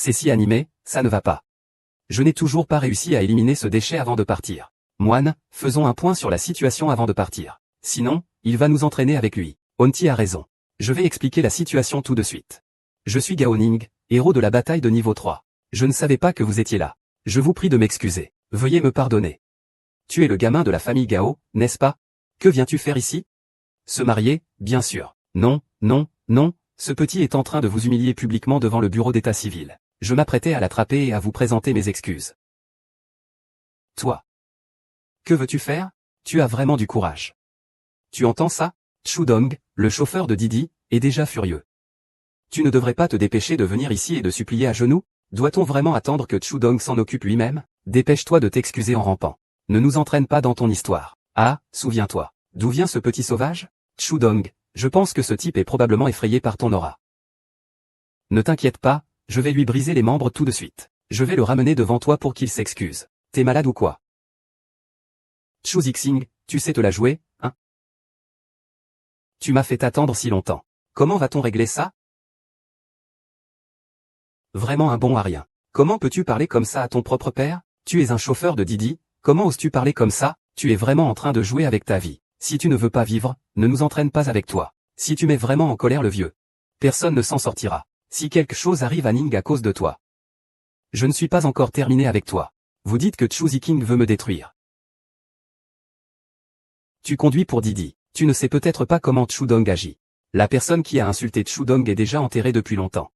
C'est si animé, ça ne va pas. Je n'ai toujours pas réussi à éliminer ce déchet avant de partir. Moine, faisons un point sur la situation avant de partir. Sinon, il va nous entraîner avec lui. Onti a raison. Je vais expliquer la situation tout de suite. Je suis Gao Ning, héros de la bataille de niveau 3. Je ne savais pas que vous étiez là. Je vous prie de m'excuser. Veuillez me pardonner. Tu es le gamin de la famille Gao, n'est-ce pas? Que viens-tu faire ici? Se marier, bien sûr. Non, non, non, ce petit est en train de vous humilier publiquement devant le bureau d'état civil. Je m'apprêtais à l'attraper et à vous présenter mes excuses. Toi. Que veux-tu faire? Tu as vraiment du courage. Tu entends ça? Chudong, le chauffeur de Didi, est déjà furieux. Tu ne devrais pas te dépêcher de venir ici et de supplier à genoux? Doit-on vraiment attendre que Chudong s'en occupe lui-même? Dépêche-toi de t'excuser en rampant. Ne nous entraîne pas dans ton histoire. Ah, souviens-toi. D'où vient ce petit sauvage? Chudong, je pense que ce type est probablement effrayé par ton aura. Ne t'inquiète pas, je vais lui briser les membres tout de suite. Je vais le ramener devant toi pour qu'il s'excuse. T'es malade ou quoi? Chu Zixing, tu sais te la jouer, hein? Tu m'as fait attendre si longtemps. Comment va-t-on régler ça? Vraiment un bon à rien. Comment peux-tu parler comme ça à ton propre père? Tu es un chauffeur de Didi, comment oses-tu parler comme ça? Tu es vraiment en train de jouer avec ta vie. Si tu ne veux pas vivre, ne nous entraîne pas avec toi. Si tu mets vraiment en colère le vieux, personne ne s'en sortira. Si quelque chose arrive à Ning à cause de toi. Je ne suis pas encore terminé avec toi. Vous dites que Chu Ziking veut me détruire. Tu conduis pour Didi. Tu ne sais peut-être pas comment Chudong agit. La personne qui a insulté Chudong est déjà enterrée depuis longtemps.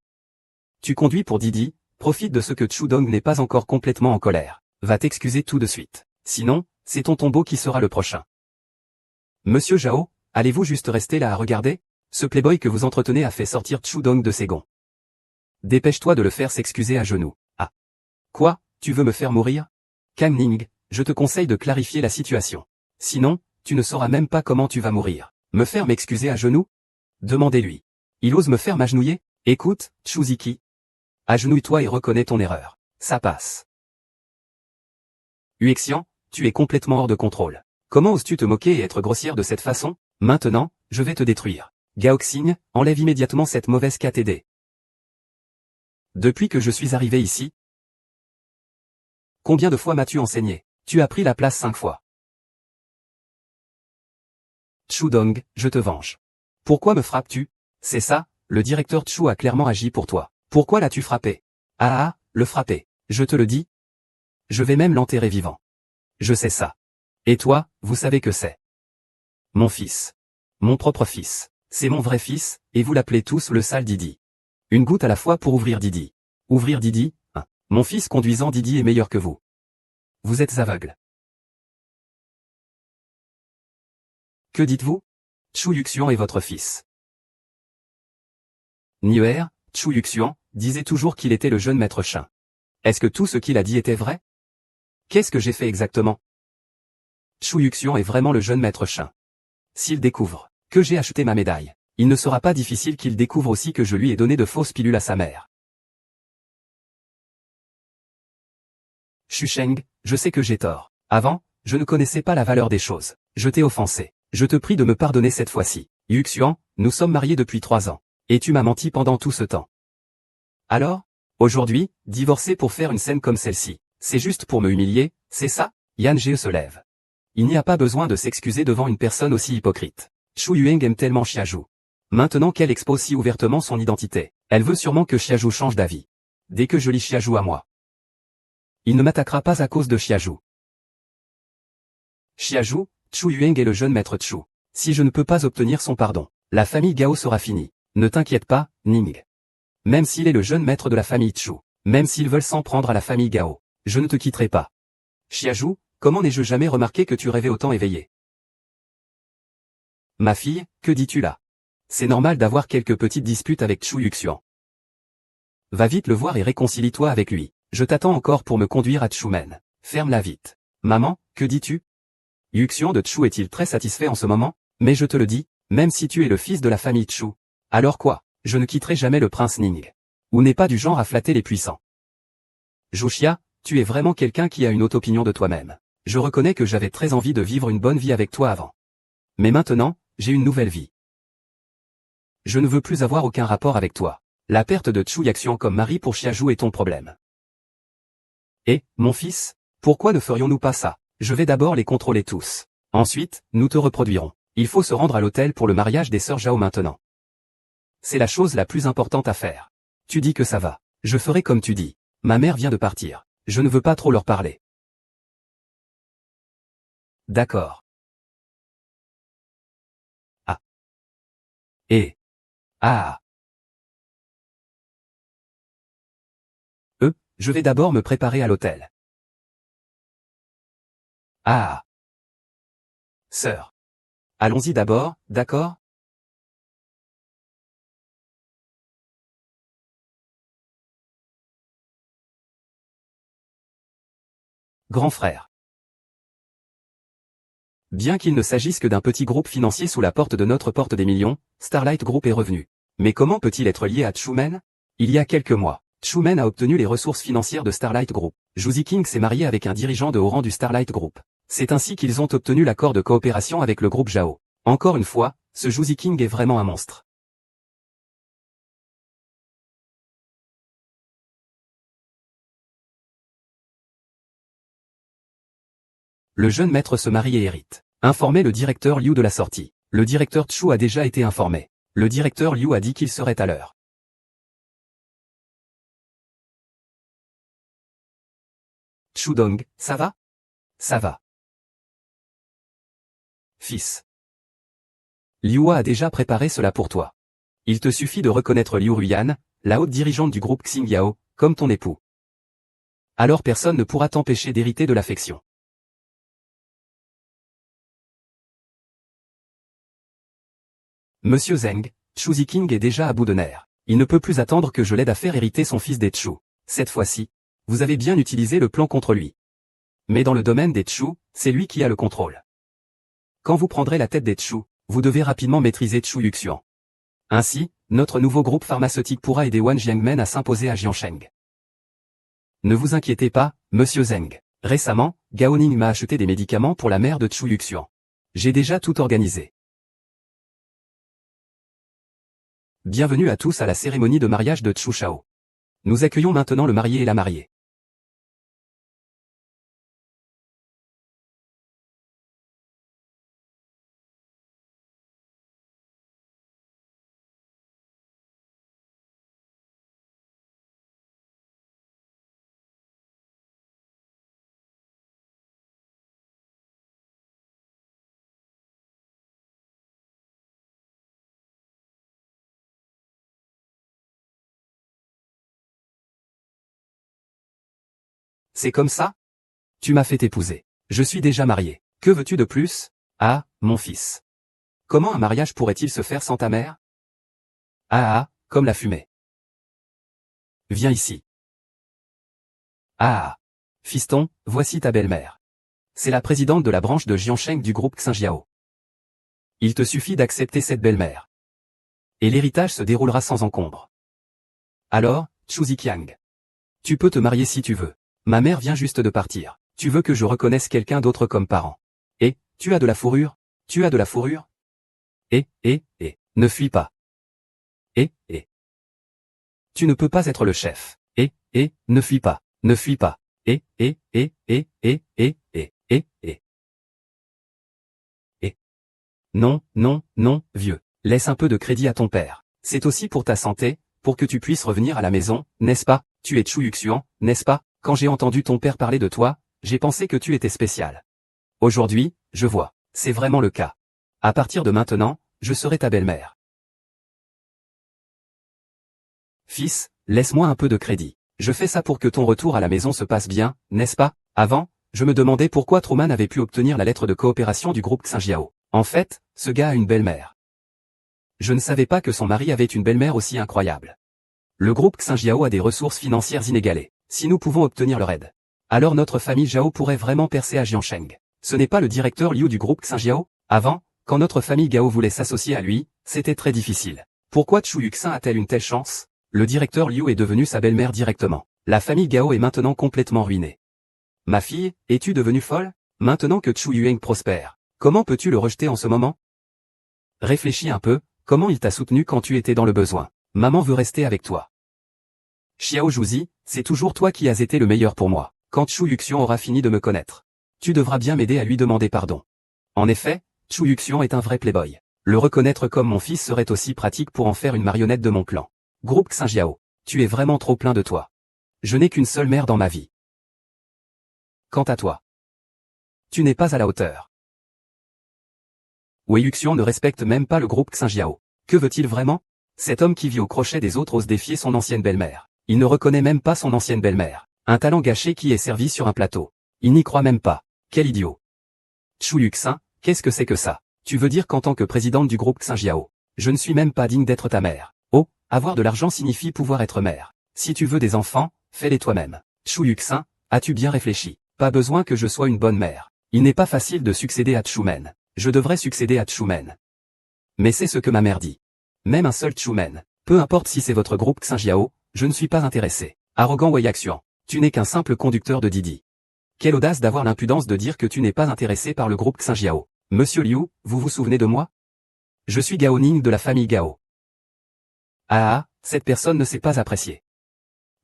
Tu conduis pour Didi, profite de ce que Chudong n'est pas encore complètement en colère. Va t'excuser tout de suite. Sinon, c'est ton tombeau qui sera le prochain. Monsieur Zhao, allez-vous juste rester là à regarder? Ce playboy que vous entretenez a fait sortir Chudong de ses gonds. Dépêche-toi de le faire s'excuser à genoux. Ah. Quoi, tu veux me faire mourir? Kang Ning, je te conseille de clarifier la situation. Sinon, tu ne sauras même pas comment tu vas mourir. Me faire m'excuser à genoux? Demandez-lui. Il ose me faire m'agenouiller? Écoute, Chu Ziki. Agenouille-toi et reconnais ton erreur. Ça passe. Uexian, tu es complètement hors de contrôle. Comment oses-tu te moquer et être grossière de cette façon? Maintenant, je vais te détruire. Gaoxing, enlève immédiatement cette mauvaise KTD. Depuis que je suis arrivé ici, combien de fois m'as-tu enseigné? Tu as pris la place 5 fois. Chudong, je te venge. Pourquoi me frappes-tu? C'est ça, le directeur Chu a clairement agi pour toi. Pourquoi l'as-tu frappé? Ah, le frapper. Je te le dis. Je vais même l'enterrer vivant. Je sais ça. Et toi, vous savez que c'est. Mon fils. Mon propre fils. C'est mon vrai fils, et vous l'appelez tous le sale Didi. Une goutte à la fois pour ouvrir Didi. Ouvrir Didi, hein. Mon fils conduisant Didi est meilleur que vous. Vous êtes aveugle. Que dites-vous? Chu Yuxian est votre fils. Nier, Chu Yuxian, disait toujours qu'il était le jeune maître Shin. Est-ce que tout ce qu'il a dit était vrai? Qu'est-ce que j'ai fait exactement? Chu Yuxian est vraiment le jeune maître Shin. S'il découvre que j'ai acheté ma médaille, il ne sera pas difficile qu'il découvre aussi que je lui ai donné de fausses pilules à sa mère. Xusheng, je sais que j'ai tort. Avant, je ne connaissais pas la valeur des choses. Je t'ai offensé. Je te prie de me pardonner cette fois-ci. Yuxian, nous sommes mariés depuis 3 ans. Et tu m'as menti pendant tout ce temps. Alors? Aujourd'hui, divorcer pour faire une scène comme celle-ci. C'est juste pour me humilier, c'est ça? Yan Ge se lève. Il n'y a pas besoin de s'excuser devant une personne aussi hypocrite. Chu Yueng aime tellement Xiaozhu. Maintenant qu'elle expose si ouvertement son identité, elle veut sûrement que Xiaozhu change d'avis. Dès que je lis Xiaozhu à moi, il ne m'attaquera pas à cause de Xiaozhu. Xiaozhu, Chu Yueng est le jeune maître Chu. Si je ne peux pas obtenir son pardon, la famille Gao sera finie. Ne t'inquiète pas, Ning. Même s'il est le jeune maître de la famille Chu, même s'ils veulent s'en prendre à la famille Gao, je ne te quitterai pas. Xiaozhu, comment n'ai-je jamais remarqué que tu rêvais autant éveillé? Ma fille, que dis-tu là? C'est normal d'avoir quelques petites disputes avec Chu Yuxian. Va vite le voir et réconcilie-toi avec lui. Je t'attends encore pour me conduire à Chumen. Ferme-la vite. Maman, que dis-tu? Yuxian de Chu est-il très satisfait en ce moment? Mais je te le dis, même si tu es le fils de la famille Chu. Alors quoi? Je ne quitterai jamais le prince Ning. Ou n'est pas du genre à flatter les puissants. Zhuxia, tu es vraiment quelqu'un qui a une haute opinion de toi-même. Je reconnais que j'avais très envie de vivre une bonne vie avec toi avant. Mais maintenant, j'ai une nouvelle vie. Je ne veux plus avoir aucun rapport avec toi. La perte de Chu Yaxian comme mari pour Xiaozhu est ton problème. Et, mon fils, pourquoi ne ferions-nous pas ça? Je vais d'abord les contrôler tous. Ensuite, nous te reproduirons. Il faut se rendre à l'hôtel pour le mariage des sœurs Zhao maintenant. C'est la chose la plus importante à faire. Tu dis que ça va. Je ferai comme tu dis. Ma mère vient de partir. Je ne veux pas trop leur parler. D'accord. Ah. Et. Ah. Je vais d'abord me préparer à l'hôtel. Ah. Sœur. Allons-y d'abord, d'accord? Grand frère. Bien qu'il ne s'agisse que d'un petit groupe financier sous la porte de notre porte des millions, Starlight Group est revenu. Mais comment peut-il être lié à Chumen? Il y a quelques mois, Chumen a obtenu les ressources financières de Starlight Group. Zhu Ziqing s'est marié avec un dirigeant de haut rang du Starlight Group. C'est ainsi qu'ils ont obtenu l'accord de coopération avec le groupe Zhao. Encore une fois, ce Zhu Ziqing est vraiment un monstre. Le jeune maître se marie et hérite. Informez le directeur Liu de la sortie. Le directeur Chu a déjà été informé. Le directeur Liu a dit qu'il serait à l'heure. Chu Dong, ça va? Ça va. Fils. Liu a déjà préparé cela pour toi. Il te suffit de reconnaître Liu Ruyan, la haute dirigeante du groupe Xingyao, comme ton époux. Alors personne ne pourra t'empêcher d'hériter de l'affection. Monsieur Zheng, Zhu Ziqing est déjà à bout de nerfs. Il ne peut plus attendre que je l'aide à faire hériter son fils des Chu. Cette fois-ci, vous avez bien utilisé le plan contre lui. Mais dans le domaine des Chu, c'est lui qui a le contrôle. Quand vous prendrez la tête des Chu, vous devez rapidement maîtriser Chu Yuxian. Ainsi, notre nouveau groupe pharmaceutique pourra aider Wang Jiangmen à s'imposer à Jiansheng. Ne vous inquiétez pas, monsieur Zheng. Récemment, Gao Ning m'a acheté des médicaments pour la mère de Chu Yuxian. J'ai déjà tout organisé. Bienvenue à tous à la cérémonie de mariage de Chu Shao. Nous accueillons maintenant le marié et la mariée. C'est comme ça? Tu m'as fait épouser. Je suis déjà marié. Que veux-tu de plus? Ah, mon fils. Comment un mariage pourrait-il se faire sans ta mère? Comme la fumée. Viens ici. Fiston, voici ta belle-mère. C'est la présidente de la branche de Jiansheng du groupe Xinjiao. Il te suffit d'accepter cette belle-mère. Et l'héritage se déroulera sans encombre. Alors, Zhu Ziqiang. Tu peux te marier si tu veux. Ma mère vient juste de partir. Tu veux que je reconnaisse quelqu'un d'autre comme parent. Et, tu as de la fourrure? Tu as de la fourrure? Ne fuis pas. Tu ne peux pas être le chef. Ne fuis pas. Ne fuis pas. Non, non, non, vieux. Laisse un peu de crédit à ton père. C'est aussi pour ta santé, pour que tu puisses revenir à la maison, n'est-ce pas? Tu es Chu Yuxian, n'est-ce pas? Quand j'ai entendu ton père parler de toi, j'ai pensé que tu étais spécial. Aujourd'hui, je vois. C'est vraiment le cas. À partir de maintenant, je serai ta belle-mère. Fils, laisse-moi un peu de crédit. Je fais ça pour que ton retour à la maison se passe bien, n'est-ce pas? Avant, je me demandais pourquoi Truman avait pu obtenir la lettre de coopération du groupe Xinjiao. En fait, ce gars a une belle-mère. Je ne savais pas que son mari avait une belle-mère aussi incroyable. Le groupe Xinjiao a des ressources financières inégalées. Si nous pouvons obtenir leur aide, alors notre famille Zhao pourrait vraiment percer à Jiansheng. Ce n'est pas le directeur Liu du groupe Xinjiao? Avant, quand notre famille Gao voulait s'associer à lui, c'était très difficile. Pourquoi Chu Yuxin a-t-elle une telle chance? Le directeur Liu est devenu sa belle-mère directement. La famille Gao est maintenant complètement ruinée. Ma fille, es-tu devenue folle? Maintenant que Chu Yueng prospère, comment peux-tu le rejeter en ce moment? Réfléchis un peu, comment il t'a soutenu quand tu étais dans le besoin? Maman veut rester avec toi. Xiao Zhuzi, c'est toujours toi qui as été le meilleur pour moi. Quand Chu Yuxian aura fini de me connaître, tu devras bien m'aider à lui demander pardon. En effet, Chu Yuxian est un vrai playboy. Le reconnaître comme mon fils serait aussi pratique pour en faire une marionnette de mon clan. Groupe Xinjiao, tu es vraiment trop plein de toi. Je n'ai qu'une seule mère dans ma vie. Quant à toi, tu n'es pas à la hauteur. Wei Yuxian ne respecte même pas le groupe Xinjiao. Que veut-il vraiment? Cet homme qui vit au crochet des autres ose défier son ancienne belle-mère. Il ne reconnaît même pas son ancienne belle-mère. Un talent gâché qui est servi sur un plateau. Il n'y croit même pas. Quel idiot. Chu Yuxin, qu'est-ce que c'est que ça? Tu veux dire qu'en tant que présidente du groupe Xinjiao, je ne suis même pas digne d'être ta mère? Oh, avoir de l'argent signifie pouvoir être mère. Si tu veux des enfants, fais-les toi-même. Chu Yuxin, as-tu bien réfléchi? Pas besoin que je sois une bonne mère. Il n'est pas facile de succéder à Chumen. Je devrais succéder à Chumen. Mais c'est ce que ma mère dit. Même un seul Chumen. Peu importe si c'est votre groupe Xinjiao, je ne suis pas intéressé. Arrogant Wei Yuxian, tu n'es qu'un simple conducteur de Didi. Quelle audace d'avoir l'impudence de dire que tu n'es pas intéressé par le groupe Xinjiao. Monsieur Liu, vous vous souvenez de moi? Je suis Gao Ning de la famille Gao. Ah, cette personne ne s'est pas appréciée.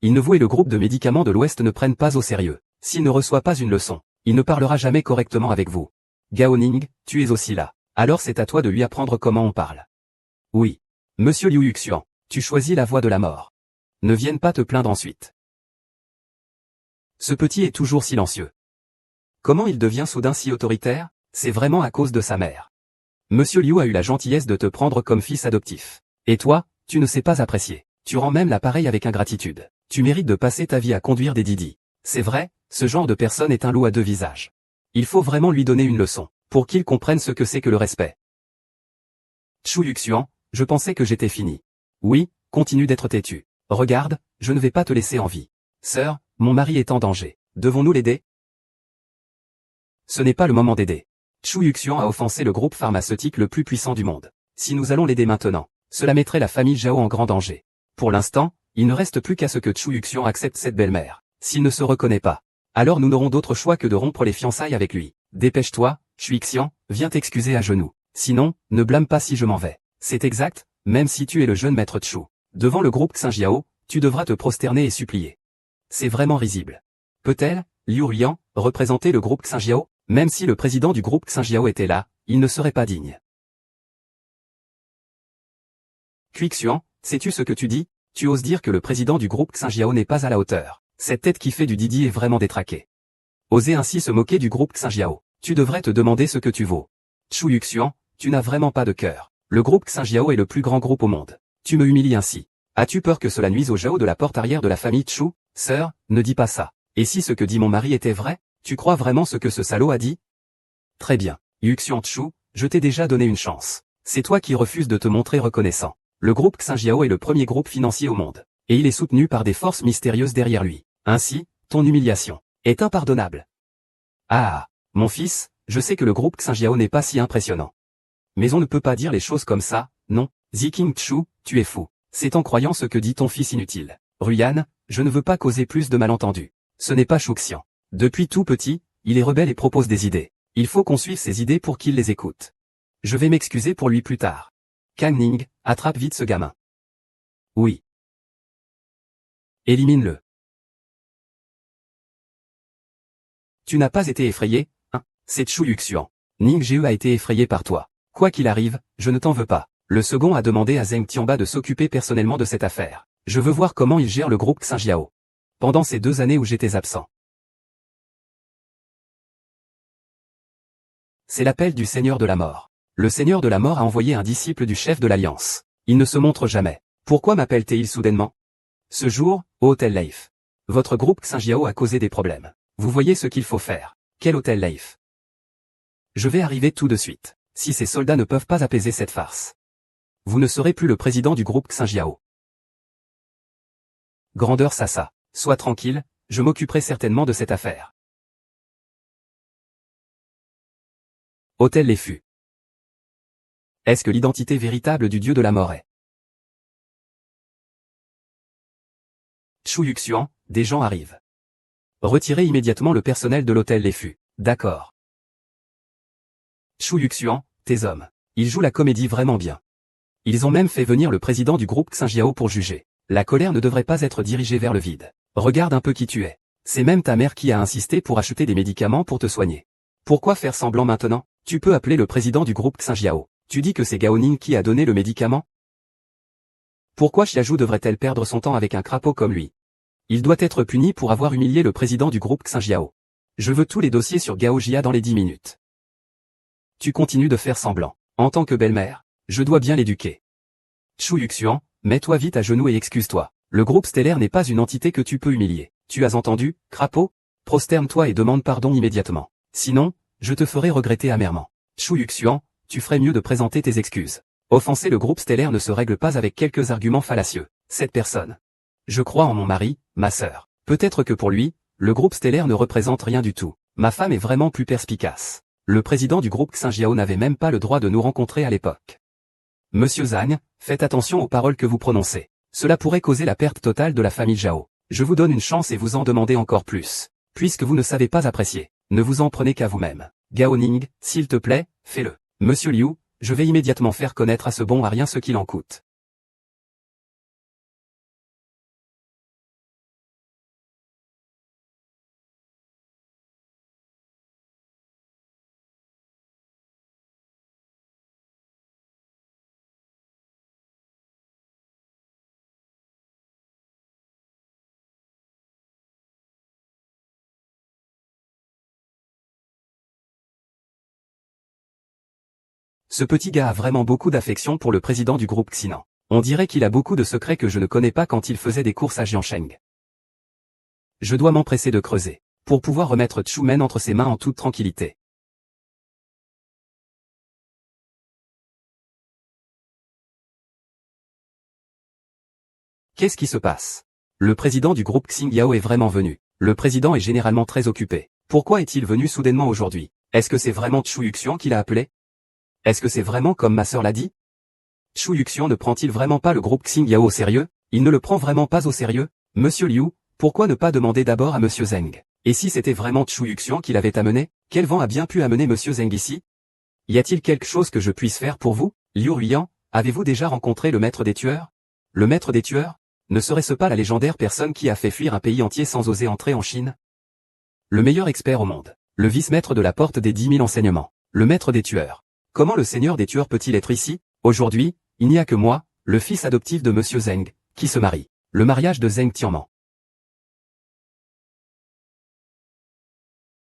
Il ne vous et le groupe de médicaments de l'Ouest ne prennent pas au sérieux. S'il ne reçoit pas une leçon, il ne parlera jamais correctement avec vous. Gao Ning, tu es aussi là. Alors c'est à toi de lui apprendre comment on parle. Oui. Monsieur Liu Yuxian, tu choisis la voie de la mort. Ne vienne pas te plaindre ensuite. Ce petit est toujours silencieux. Comment il devient soudain si autoritaire? C'est vraiment à cause de sa mère. Monsieur Liu a eu la gentillesse de te prendre comme fils adoptif. Et toi, tu ne sais pas apprécier. Tu rends même l'appareil avec ingratitude. Tu mérites de passer ta vie à conduire des Didi. C'est vrai, ce genre de personne est un loup à deux visages. Il faut vraiment lui donner une leçon, pour qu'il comprenne ce que c'est que le respect. Chu Yuxian, je pensais que j'étais fini. Oui, continue d'être têtu. Regarde, je ne vais pas te laisser en vie. Sœur, mon mari est en danger. Devons-nous l'aider? Ce n'est pas le moment d'aider. Chu Yuxian a offensé le groupe pharmaceutique le plus puissant du monde. Si nous allons l'aider maintenant, cela mettrait la famille Zhao en grand danger. Pour l'instant, il ne reste plus qu'à ce que Chu Yuxian accepte cette belle-mère. S'il ne se reconnaît pas, alors nous n'aurons d'autre choix que de rompre les fiançailles avec lui. Dépêche-toi, Chu Yuxian, viens t'excuser à genoux. Sinon, ne blâme pas si je m'en vais. C'est exact, même si tu es le jeune maître Chu. Devant le groupe Xinjiao, tu devras te prosterner et supplier. C'est vraiment risible. Peut-elle, Liu Rian, représenter le groupe Xinjiao? Même si le président du groupe Xinjiao était là, il ne serait pas digne. Xuan, sais-tu ce que tu dis? Tu oses dire que le président du groupe Xinjiao n'est pas à la hauteur. Cette tête qui fait du Didi est vraiment détraquée. Oser ainsi se moquer du groupe Xinjiao. Tu devrais te demander ce que tu vaux. Chu Yuxian, tu n'as vraiment pas de cœur. Le groupe Xinjiao est le plus grand groupe au monde. Tu me humilies ainsi. As-tu peur que cela nuise au Zhao de la porte arrière de la famille Chu? Sœur, ne dis pas ça. Et si ce que dit mon mari était vrai? Tu crois vraiment ce que ce salaud a dit? Très bien. Yuxian Chu, je t'ai déjà donné une chance. C'est toi qui refuses de te montrer reconnaissant. Le groupe Xinjiao est le premier groupe financier au monde. Et il est soutenu par des forces mystérieuses derrière lui. Ainsi, ton humiliation est impardonnable. Ah, mon fils, je sais que le groupe Xinjiao n'est pas si impressionnant. Mais on ne peut pas dire les choses comme ça, non. Ziking Chu, tu es fou. C'est en croyant ce que dit ton fils inutile. Ruyan, je ne veux pas causer plus de malentendus. Ce n'est pas Shuxian. Depuis tout petit, il est rebelle et propose des idées. Il faut qu'on suive ses idées pour qu'il les écoute. Je vais m'excuser pour lui plus tard. Kang Ning, attrape vite ce gamin. Oui. Élimine-le. Tu n'as pas été effrayé, hein? C'est Chu Yuxian. Ning Jie a été effrayé par toi. Quoi qu'il arrive, je ne t'en veux pas. Le second a demandé à Zheng Tianba de s'occuper personnellement de cette affaire. Je veux voir comment il gère le groupe Xinjiao. Pendant ces 2 années où j'étais absent. C'est l'appel du Seigneur de la Mort. Le Seigneur de la Mort a envoyé un disciple du chef de l'Alliance. Il ne se montre jamais. Pourquoi m'appelle-t-il soudainement? Ce jour, au Hôtel Leif. Votre groupe Xinjiao a causé des problèmes. Vous voyez ce qu'il faut faire. Quel Hôtel Leif? Je vais arriver tout de suite. Si ces soldats ne peuvent pas apaiser cette farce, vous ne serez plus le président du groupe Xinjiao. Grandeur Sasa. Sois tranquille, je m'occuperai certainement de cette affaire. Hôtel Lefu. Est-ce que l'identité véritable du dieu de la mort est? Chu Yuxian, des gens arrivent. Retirez immédiatement le personnel de l'hôtel Lefu. D'accord. Chu Yuxian, tes hommes. Ils jouent la comédie vraiment bien. Ils ont même fait venir le président du groupe Xinjiao pour juger. La colère ne devrait pas être dirigée vers le vide. Regarde un peu qui tu es. C'est même ta mère qui a insisté pour acheter des médicaments pour te soigner. Pourquoi faire semblant maintenant? Tu peux appeler le président du groupe Xinjiao. Tu dis que c'est Gao Ning qui a donné le médicament? Pourquoi Xiaoju devrait-elle perdre son temps avec un crapaud comme lui? Il doit être puni pour avoir humilié le président du groupe Xinjiao. Je veux tous les dossiers sur Gao Jia dans les 10 minutes. Tu continues de faire semblant. En tant que belle-mère, je dois bien l'éduquer. Chu Yuxian, mets-toi vite à genoux et excuse-toi. Le groupe stellaire n'est pas une entité que tu peux humilier. Tu as entendu, crapaud? Prosterne-toi et demande pardon immédiatement. Sinon, je te ferai regretter amèrement. Chu Yuxian, tu ferais mieux de présenter tes excuses. Offenser le groupe stellaire ne se règle pas avec quelques arguments fallacieux. Cette personne. Je crois en mon mari, ma sœur. Peut-être que pour lui, le groupe stellaire ne représente rien du tout. Ma femme est vraiment plus perspicace. Le président du groupe Xinjiao n'avait même pas le droit de nous rencontrer à l'époque. Monsieur Zhang, faites attention aux paroles que vous prononcez. Cela pourrait causer la perte totale de la famille Zhao. Je vous donne une chance et vous en demandez encore plus. Puisque vous ne savez pas apprécier, ne vous en prenez qu'à vous-même. Gao Ning, s'il te plaît, fais-le. Monsieur Liu, je vais immédiatement faire connaître à ce bon à rien ce qu'il en coûte. Ce petit gars a vraiment beaucoup d'affection pour le président du groupe Xinan. On dirait qu'il a beaucoup de secrets que je ne connais pas quand il faisait des courses à Jiansheng. Je dois m'empresser de creuser, pour pouvoir remettre Chu Men entre ses mains en toute tranquillité. Qu'est-ce qui se passe? Le président du groupe Xinjiao est vraiment venu. Le président est généralement très occupé. Pourquoi est-il venu soudainement aujourd'hui? Est-ce que c'est vraiment Chu Yuxian qui l'a appelé? Est-ce que c'est vraiment comme ma sœur l'a dit? Chu Yuxian ne prend-il vraiment pas le groupe Xinjiao au sérieux? Il ne le prend vraiment pas au sérieux? Monsieur Liu, pourquoi ne pas demander d'abord à Monsieur Zheng? Et si c'était vraiment Chu Yuxian qui l'avait amené, quel vent a bien pu amener Monsieur Zheng ici? Y a-t-il quelque chose que je puisse faire pour vous? Liu Ruiyan, avez-vous déjà rencontré le maître des tueurs? Le maître des tueurs? Ne serait-ce pas la légendaire personne qui a fait fuir un pays entier sans oser entrer en Chine? Le meilleur expert au monde. Le vice-maître de la porte des 10 000 enseignements. Le maître des tueurs. Comment le seigneur des tueurs peut-il être ici? Aujourd'hui, il n'y a que moi, le fils adoptif de Monsieur Zheng, qui se marie. Le mariage de Zheng Tianman.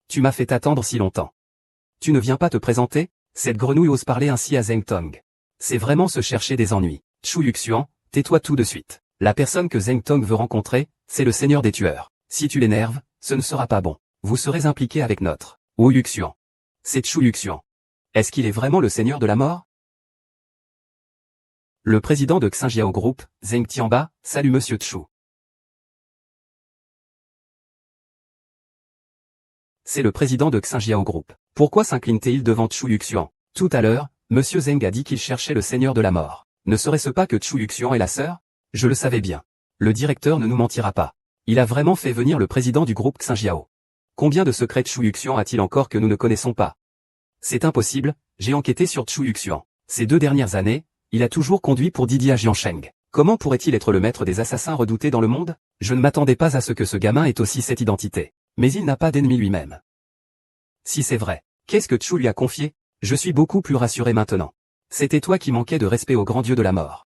Tu m'as fait attendre si longtemps. Tu ne viens pas te présenter? Cette grenouille ose parler ainsi à Zheng Tong. C'est vraiment se chercher des ennuis. Chu Yuxian, tais-toi tout de suite. La personne que Zheng Tong veut rencontrer, c'est le seigneur des tueurs. Si tu l'énerves, ce ne sera pas bon. Vous serez impliqué avec notre Wu Yuxian. C'est Chu Yuxian. Est-ce qu'il est vraiment le seigneur de la mort? Le président de Xinjiao Group, Zheng Tianba, salue Monsieur Chu. C'est le président de Xinjiao Group. Pourquoi s'incline-t-il devant Chu Yuxian? Tout à l'heure, Monsieur Zheng a dit qu'il cherchait le seigneur de la mort. Ne serait-ce pas que Chu Yuxian est la sœur? Je le savais bien. Le directeur ne nous mentira pas. Il a vraiment fait venir le président du groupe Xinjiao. Combien de secrets Chu Yuxian a-t-il encore que nous ne connaissons pas? C'est impossible, j'ai enquêté sur Chu Yuxian. Ces 2 dernières années, il a toujours conduit pour Didier à Jiansheng. Comment pourrait-il être le maître des assassins redoutés dans le monde? Je ne m'attendais pas à ce que ce gamin ait aussi cette identité. Mais il n'a pas d'ennemi lui-même. Si c'est vrai, qu'est-ce que Chu lui a confié? Je suis beaucoup plus rassuré maintenant. C'était toi qui manquais de respect au grand dieu de la mort.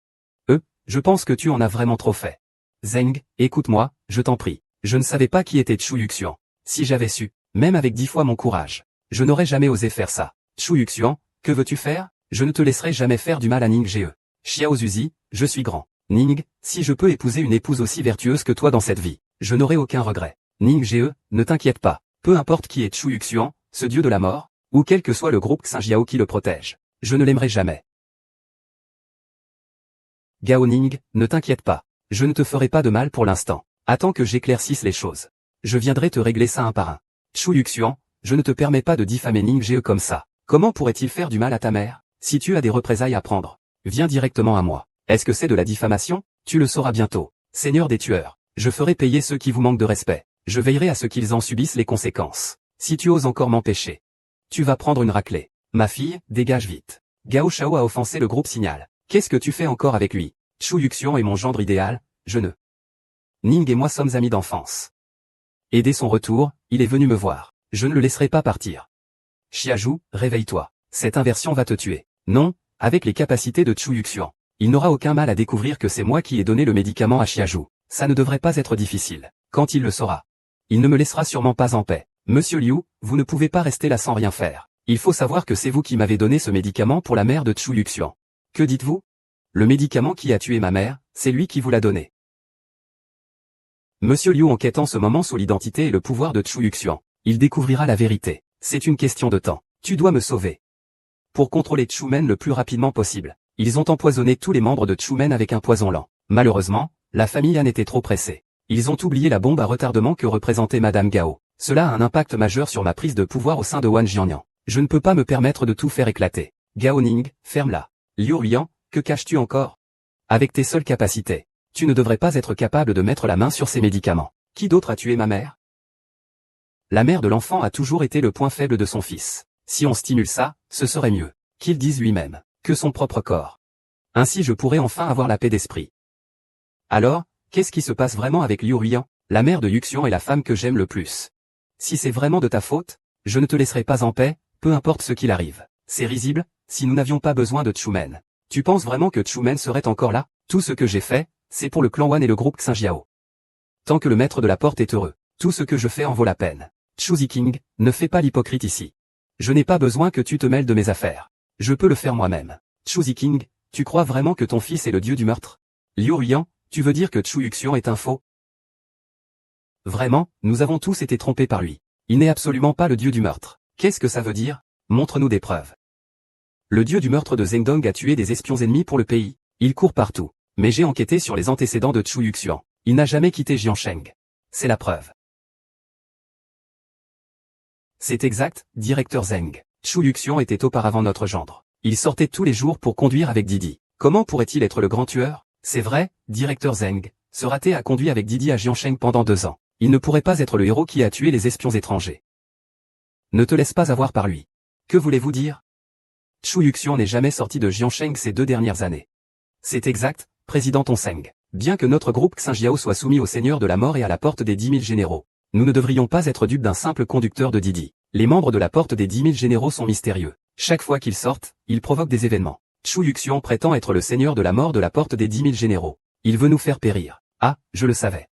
Je pense que tu en as vraiment trop fait. Zheng, écoute-moi, je t'en prie. Je ne savais pas qui était Chu Yuxian. Si j'avais su, même avec 10 fois mon courage, je n'aurais jamais osé faire ça. Chu Yuxian, que veux-tu faire? Je ne te laisserai jamais faire du mal à Ning Ge. Xiao Zuzi, je suis grand. Ning, si je peux épouser une épouse aussi vertueuse que toi dans cette vie, je n'aurai aucun regret. Ning Ge, ne t'inquiète pas. Peu importe qui est Chu Yuxian, ce dieu de la mort, ou quel que soit le groupe Xinjiao qui le protège, je ne l'aimerai jamais. Gao Ning, ne t'inquiète pas. Je ne te ferai pas de mal pour l'instant. Attends que j'éclaircisse les choses. Je viendrai te régler ça un par un. Chu Yuxian, je ne te permets pas de diffamer Ning Ge comme ça. Comment pourrait-il faire du mal à ta mère? Si tu as des représailles à prendre, viens directement à moi. Est-ce que c'est de la diffamation? Tu le sauras bientôt. Seigneur des tueurs, je ferai payer ceux qui vous manquent de respect. Je veillerai à ce qu'ils en subissent les conséquences. Si tu oses encore m'empêcher, tu vas prendre une raclée. Ma fille, dégage vite. Gao Shao a offensé le groupe Signal. Qu'est-ce que tu fais encore avec lui? Chu Yuxian est mon gendre idéal, je ne. Ning et moi sommes amis d'enfance. Et dès son retour, il est venu me voir. Je ne le laisserai pas partir. Xiaju, réveille-toi. Cette inversion va te tuer. Non, avec les capacités de Chu Yuxian. Il n'aura aucun mal à découvrir que c'est moi qui ai donné le médicament à Xiaju. Ça ne devrait pas être difficile. Quand il le saura, il ne me laissera sûrement pas en paix. Monsieur Liu, vous ne pouvez pas rester là sans rien faire. Il faut savoir que c'est vous qui m'avez donné ce médicament pour la mère de Chu Yuxian. Que dites-vous? Le médicament qui a tué ma mère, c'est lui qui vous l'a donné. Monsieur Liu enquête en ce moment sur l'identité et le pouvoir de Chu Yuxian. Il découvrira la vérité. C'est une question de temps. Tu dois me sauver. Pour contrôler Chumen le plus rapidement possible, ils ont empoisonné tous les membres de Chumen avec un poison lent. Malheureusement, la famille Han était trop pressée. Ils ont oublié la bombe à retardement que représentait Madame Gao. Cela a un impact majeur sur ma prise de pouvoir au sein de Wan Jiannian. Je ne peux pas me permettre de tout faire éclater. Gao Ning, ferme-la. Liu Ruian, que caches-tu encore? Avec tes seules capacités, tu ne devrais pas être capable de mettre la main sur ces médicaments. Qui d'autre a tué ma mère? La mère de l'enfant a toujours été le point faible de son fils. Si on stimule ça, ce serait mieux qu'il dise lui-même que son propre corps. Ainsi je pourrais enfin avoir la paix d'esprit. Alors, qu'est-ce qui se passe vraiment avec Liu Ruian? La mère de Yuxian est la femme que j'aime le plus. Si c'est vraiment de ta faute, je ne te laisserai pas en paix, peu importe ce qu'il arrive. C'est risible, si nous n'avions pas besoin de Chumen. Tu penses vraiment que Chumen serait encore là? Tout ce que j'ai fait, c'est pour le clan Wan et le groupe Xinjiao. Tant que le maître de la porte est heureux, tout ce que je fais en vaut la peine. Chu Ziking, ne fais pas l'hypocrite ici. Je n'ai pas besoin que tu te mêles de mes affaires. Je peux le faire moi-même. Chu Ziking, tu crois vraiment que ton fils est le dieu du meurtre? Liu Ruian, tu veux dire que Chu Yuxian est un faux? Vraiment, nous avons tous été trompés par lui. Il n'est absolument pas le dieu du meurtre. Qu'est-ce que ça veut dire? Montre-nous des preuves. Le dieu du meurtre de Zhengdong a tué des espions ennemis pour le pays. Il court partout. Mais j'ai enquêté sur les antécédents de Chu Yuxian. Il n'a jamais quitté Jiansheng. C'est la preuve. C'est exact, directeur Zeng. Chu Yuxian était auparavant notre gendre. Il sortait tous les jours pour conduire avec Didi. Comment pourrait-il être le grand tueur? C'est vrai, directeur Zeng. Ce raté a conduit avec Didi à Jiansheng pendant 2 ans. Il ne pourrait pas être le héros qui a tué les espions étrangers. Ne te laisse pas avoir par lui. Que voulez-vous dire? Chu Yuxian n'est jamais sorti de Jiansheng ces 2 dernières années. C'est exact, président Tonseng. Bien que notre groupe Xinjiao soit soumis au seigneur de la mort et à la porte des 10 000 généraux, nous ne devrions pas être dupes d'un simple conducteur de Didi. Les membres de la porte des 10 000 généraux sont mystérieux. Chaque fois qu'ils sortent, ils provoquent des événements. Chu Yuxian prétend être le seigneur de la mort de la porte des 10 000 généraux. Il veut nous faire périr. Ah, je le savais.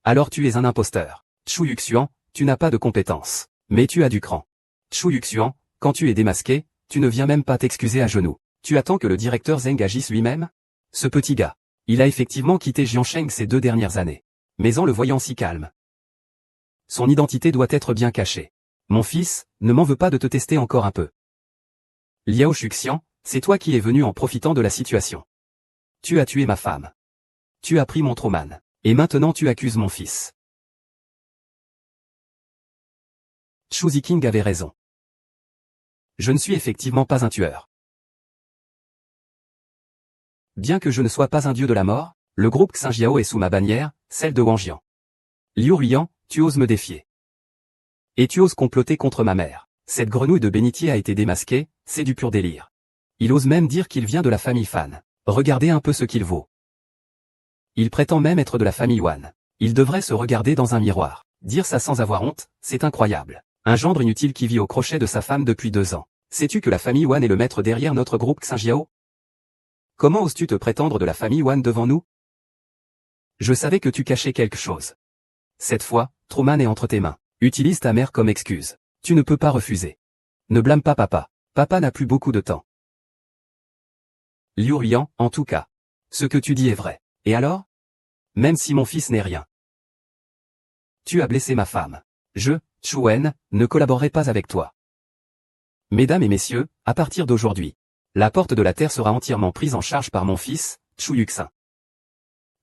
Alors tu es un imposteur. Chu Yuxian, tu n'as pas de compétences. Mais tu as du cran. Chu Yuxian, quand tu es démasqué, tu ne viens même pas t'excuser à genoux. Tu attends que le directeur Zeng agisse lui-même? Ce petit gars. Il a effectivement quitté Jiansheng ces 2 dernières années. Mais en le voyant si calme, son identité doit être bien cachée. Mon fils, ne m'en veux pas de te tester encore un peu. Liao Shuxian, c'est toi qui es venu en profitant de la situation. Tu as tué ma femme. Tu as pris mon Troman. Et maintenant tu accuses mon fils. Chu Ziking avait raison. Je ne suis effectivement pas un tueur. Bien que je ne sois pas un dieu de la mort, le groupe Xinjiao est sous ma bannière, celle de Wangjian. Liu Ruian, tu oses me défier. Et tu oses comploter contre ma mère. Cette grenouille de bénitier a été démasquée, c'est du pur délire. Il ose même dire qu'il vient de la famille Fan. Regardez un peu ce qu'il vaut. Il prétend même être de la famille Wan. Il devrait se regarder dans un miroir. Dire ça sans avoir honte, c'est incroyable. Un gendre inutile qui vit au crochet de sa femme depuis 2 ans. Sais-tu que la famille Wan est le maître derrière notre groupe Xinjiao? Comment oses-tu te prétendre de la famille Wan devant nous? Je savais que tu cachais quelque chose. Cette fois, Truman est entre tes mains. Utilise ta mère comme excuse. Tu ne peux pas refuser. Ne blâme pas papa. Papa n'a plus beaucoup de temps. Liu Ruian, en tout cas. Ce que tu dis est vrai. Et alors? Même si mon fils n'est rien. Tu as blessé ma femme. Je, Chuen, ne collaborerai pas avec toi. Mesdames et messieurs, à partir d'aujourd'hui, la porte de la Terre sera entièrement prise en charge par mon fils, Chu Yuxin.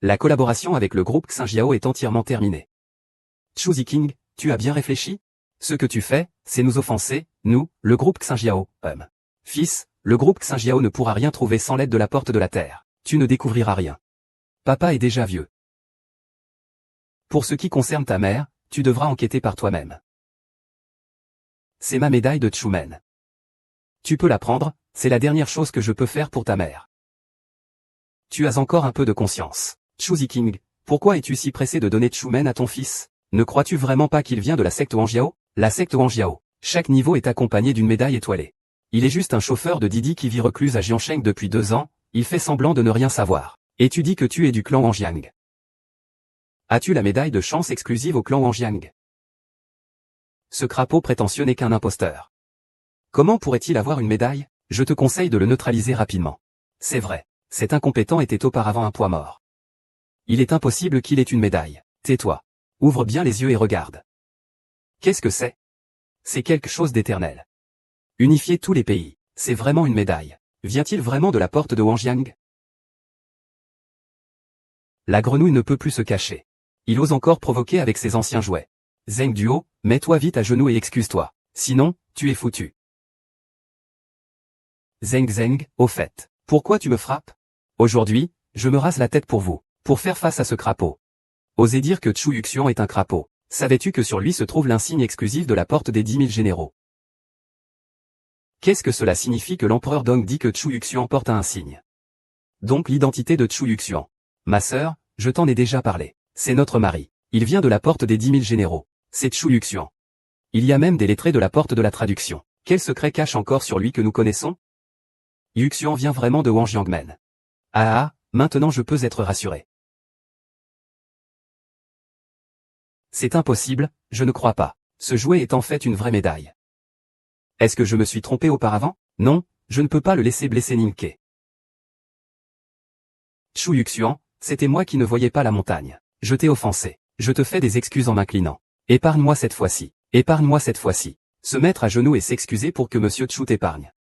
La collaboration avec le groupe Xinjiao est entièrement terminée. Chu Ziking, tu as bien réfléchi? Ce que tu fais, c'est nous offenser, nous, le groupe Xinjiao. Fils, le groupe Xinjiao ne pourra rien trouver sans l'aide de la porte de la Terre. Tu ne découvriras rien. Papa est déjà vieux. Pour ce qui concerne ta mère, tu devras enquêter par toi-même. C'est ma médaille de Chumen. Tu peux la prendre, c'est la dernière chose que je peux faire pour ta mère. Tu as encore un peu de conscience. Chu Ziking, pourquoi es-tu si pressé de donner Chu Men à ton fils? Ne crois-tu vraiment pas qu'il vient de la secte Wangjiao? La secte Wangjiao. Chaque niveau est accompagné d'une médaille étoilée. Il est juste un chauffeur de Didi qui vit reclus à Jiansheng depuis 2 ans, il fait semblant de ne rien savoir. Et tu dis que tu es du clan Wangjiang. As-tu la médaille de chance exclusive au clan Wangjiang? Ce crapaud prétentieux n'est qu'un imposteur. Comment pourrait-il avoir une médaille? Je te conseille de le neutraliser rapidement. C'est vrai, cet incompétent était auparavant un poids mort. Il est impossible qu'il ait une médaille. Tais-toi. Ouvre bien les yeux et regarde. Qu'est-ce que c'est? C'est quelque chose d'éternel. Unifier tous les pays, c'est vraiment une médaille. Vient-il vraiment de la porte de Wangjiang? La grenouille ne peut plus se cacher. Il ose encore provoquer avec ses anciens jouets. Zeng Duo, mets-toi vite à genoux et excuse-toi. Sinon, tu es foutu. Zeng, au fait. Pourquoi tu me frappes? Aujourd'hui, je me rase la tête pour vous, pour faire face à ce crapaud. Osez dire que Chu Yuxian est un crapaud. Savais-tu que sur lui se trouve l'insigne exclusif de la porte des 10 000 généraux? Qu'est-ce que cela signifie que l'empereur Dong dit que Chu Yuxian porte un signe? Donc l'identité de Chu Yuxian. Ma sœur, je t'en ai déjà parlé. C'est notre mari. Il vient de la porte des 10 000 généraux. C'est Chu Yuxian. Il y a même des lettrés de la porte de la traduction. Quel secret cache encore sur lui que nous connaissons? Yuxian vient vraiment de Wangjiangmen. Ah, maintenant je peux être rassuré. C'est impossible, je ne crois pas. Ce jouet est en fait une vraie médaille. Est-ce que je me suis trompé auparavant? Non, je ne peux pas le laisser blesser Ninke. Chu Yuxian, c'était moi qui ne voyais pas la montagne. Je t'ai offensé. Je te fais des excuses en m'inclinant. Épargne-moi cette fois-ci. Épargne-moi cette fois-ci. Se mettre à genoux et s'excuser pour que Monsieur Chu t'épargne.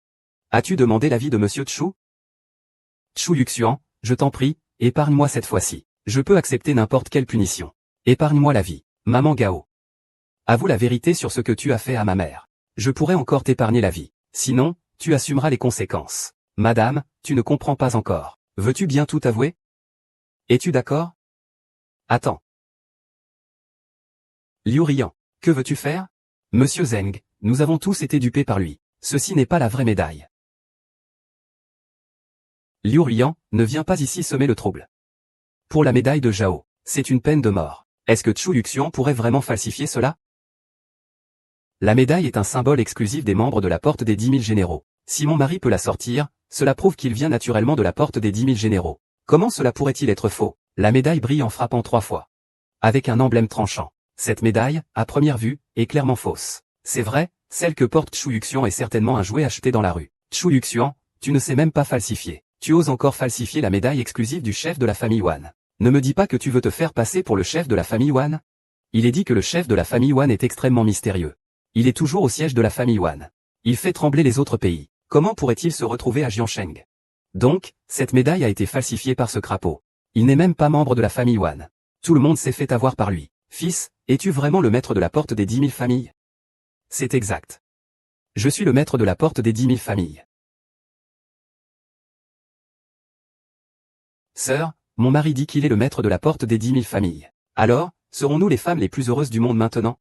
As-tu demandé l'avis de Monsieur Chu? Chu Yuxian, je t'en prie, épargne-moi cette fois-ci. Je peux accepter n'importe quelle punition. Épargne-moi la vie. Maman Gao. Avoue la vérité sur ce que tu as fait à ma mère. Je pourrais encore t'épargner la vie. Sinon, tu assumeras les conséquences. Madame, tu ne comprends pas encore. Veux-tu bien tout avouer? Es-tu d'accord? Attends. Liu Rian, que veux-tu faire? Monsieur Zeng, nous avons tous été dupés par lui. Ceci n'est pas la vraie médaille. Liu Rian, ne viens pas ici semer le trouble. Pour la médaille de Zhao, c'est une peine de mort. Est-ce que Chu Yuxian pourrait vraiment falsifier cela? La médaille est un symbole exclusif des membres de la porte des 10 000 généraux. Si mon mari peut la sortir, cela prouve qu'il vient naturellement de la porte des 10 000 généraux. Comment cela pourrait-il être faux? La médaille brille en frappant 3 fois. Avec un emblème tranchant. Cette médaille, à première vue, est clairement fausse. C'est vrai, celle que porte Chu Yuxian est certainement un jouet acheté dans la rue. Chu Yuxian, tu ne sais même pas falsifier. Tu oses encore falsifier la médaille exclusive du chef de la famille Wan. Ne me dis pas que tu veux te faire passer pour le chef de la famille Wan. Il est dit que le chef de la famille Wan est extrêmement mystérieux. Il est toujours au siège de la famille Wan. Il fait trembler les autres pays. Comment pourrait-il se retrouver à Jiansheng? Donc, cette médaille a été falsifiée par ce crapaud. Il n'est même pas membre de la famille Wan. Tout le monde s'est fait avoir par lui. Fils, es-tu vraiment le maître de la porte des 10 000 familles? C'est exact. Je suis le maître de la porte des 10 000 familles. Sœur, mon mari dit qu'il est le maître de la porte des 10 000 familles. Alors, serons-nous les femmes les plus heureuses du monde maintenant?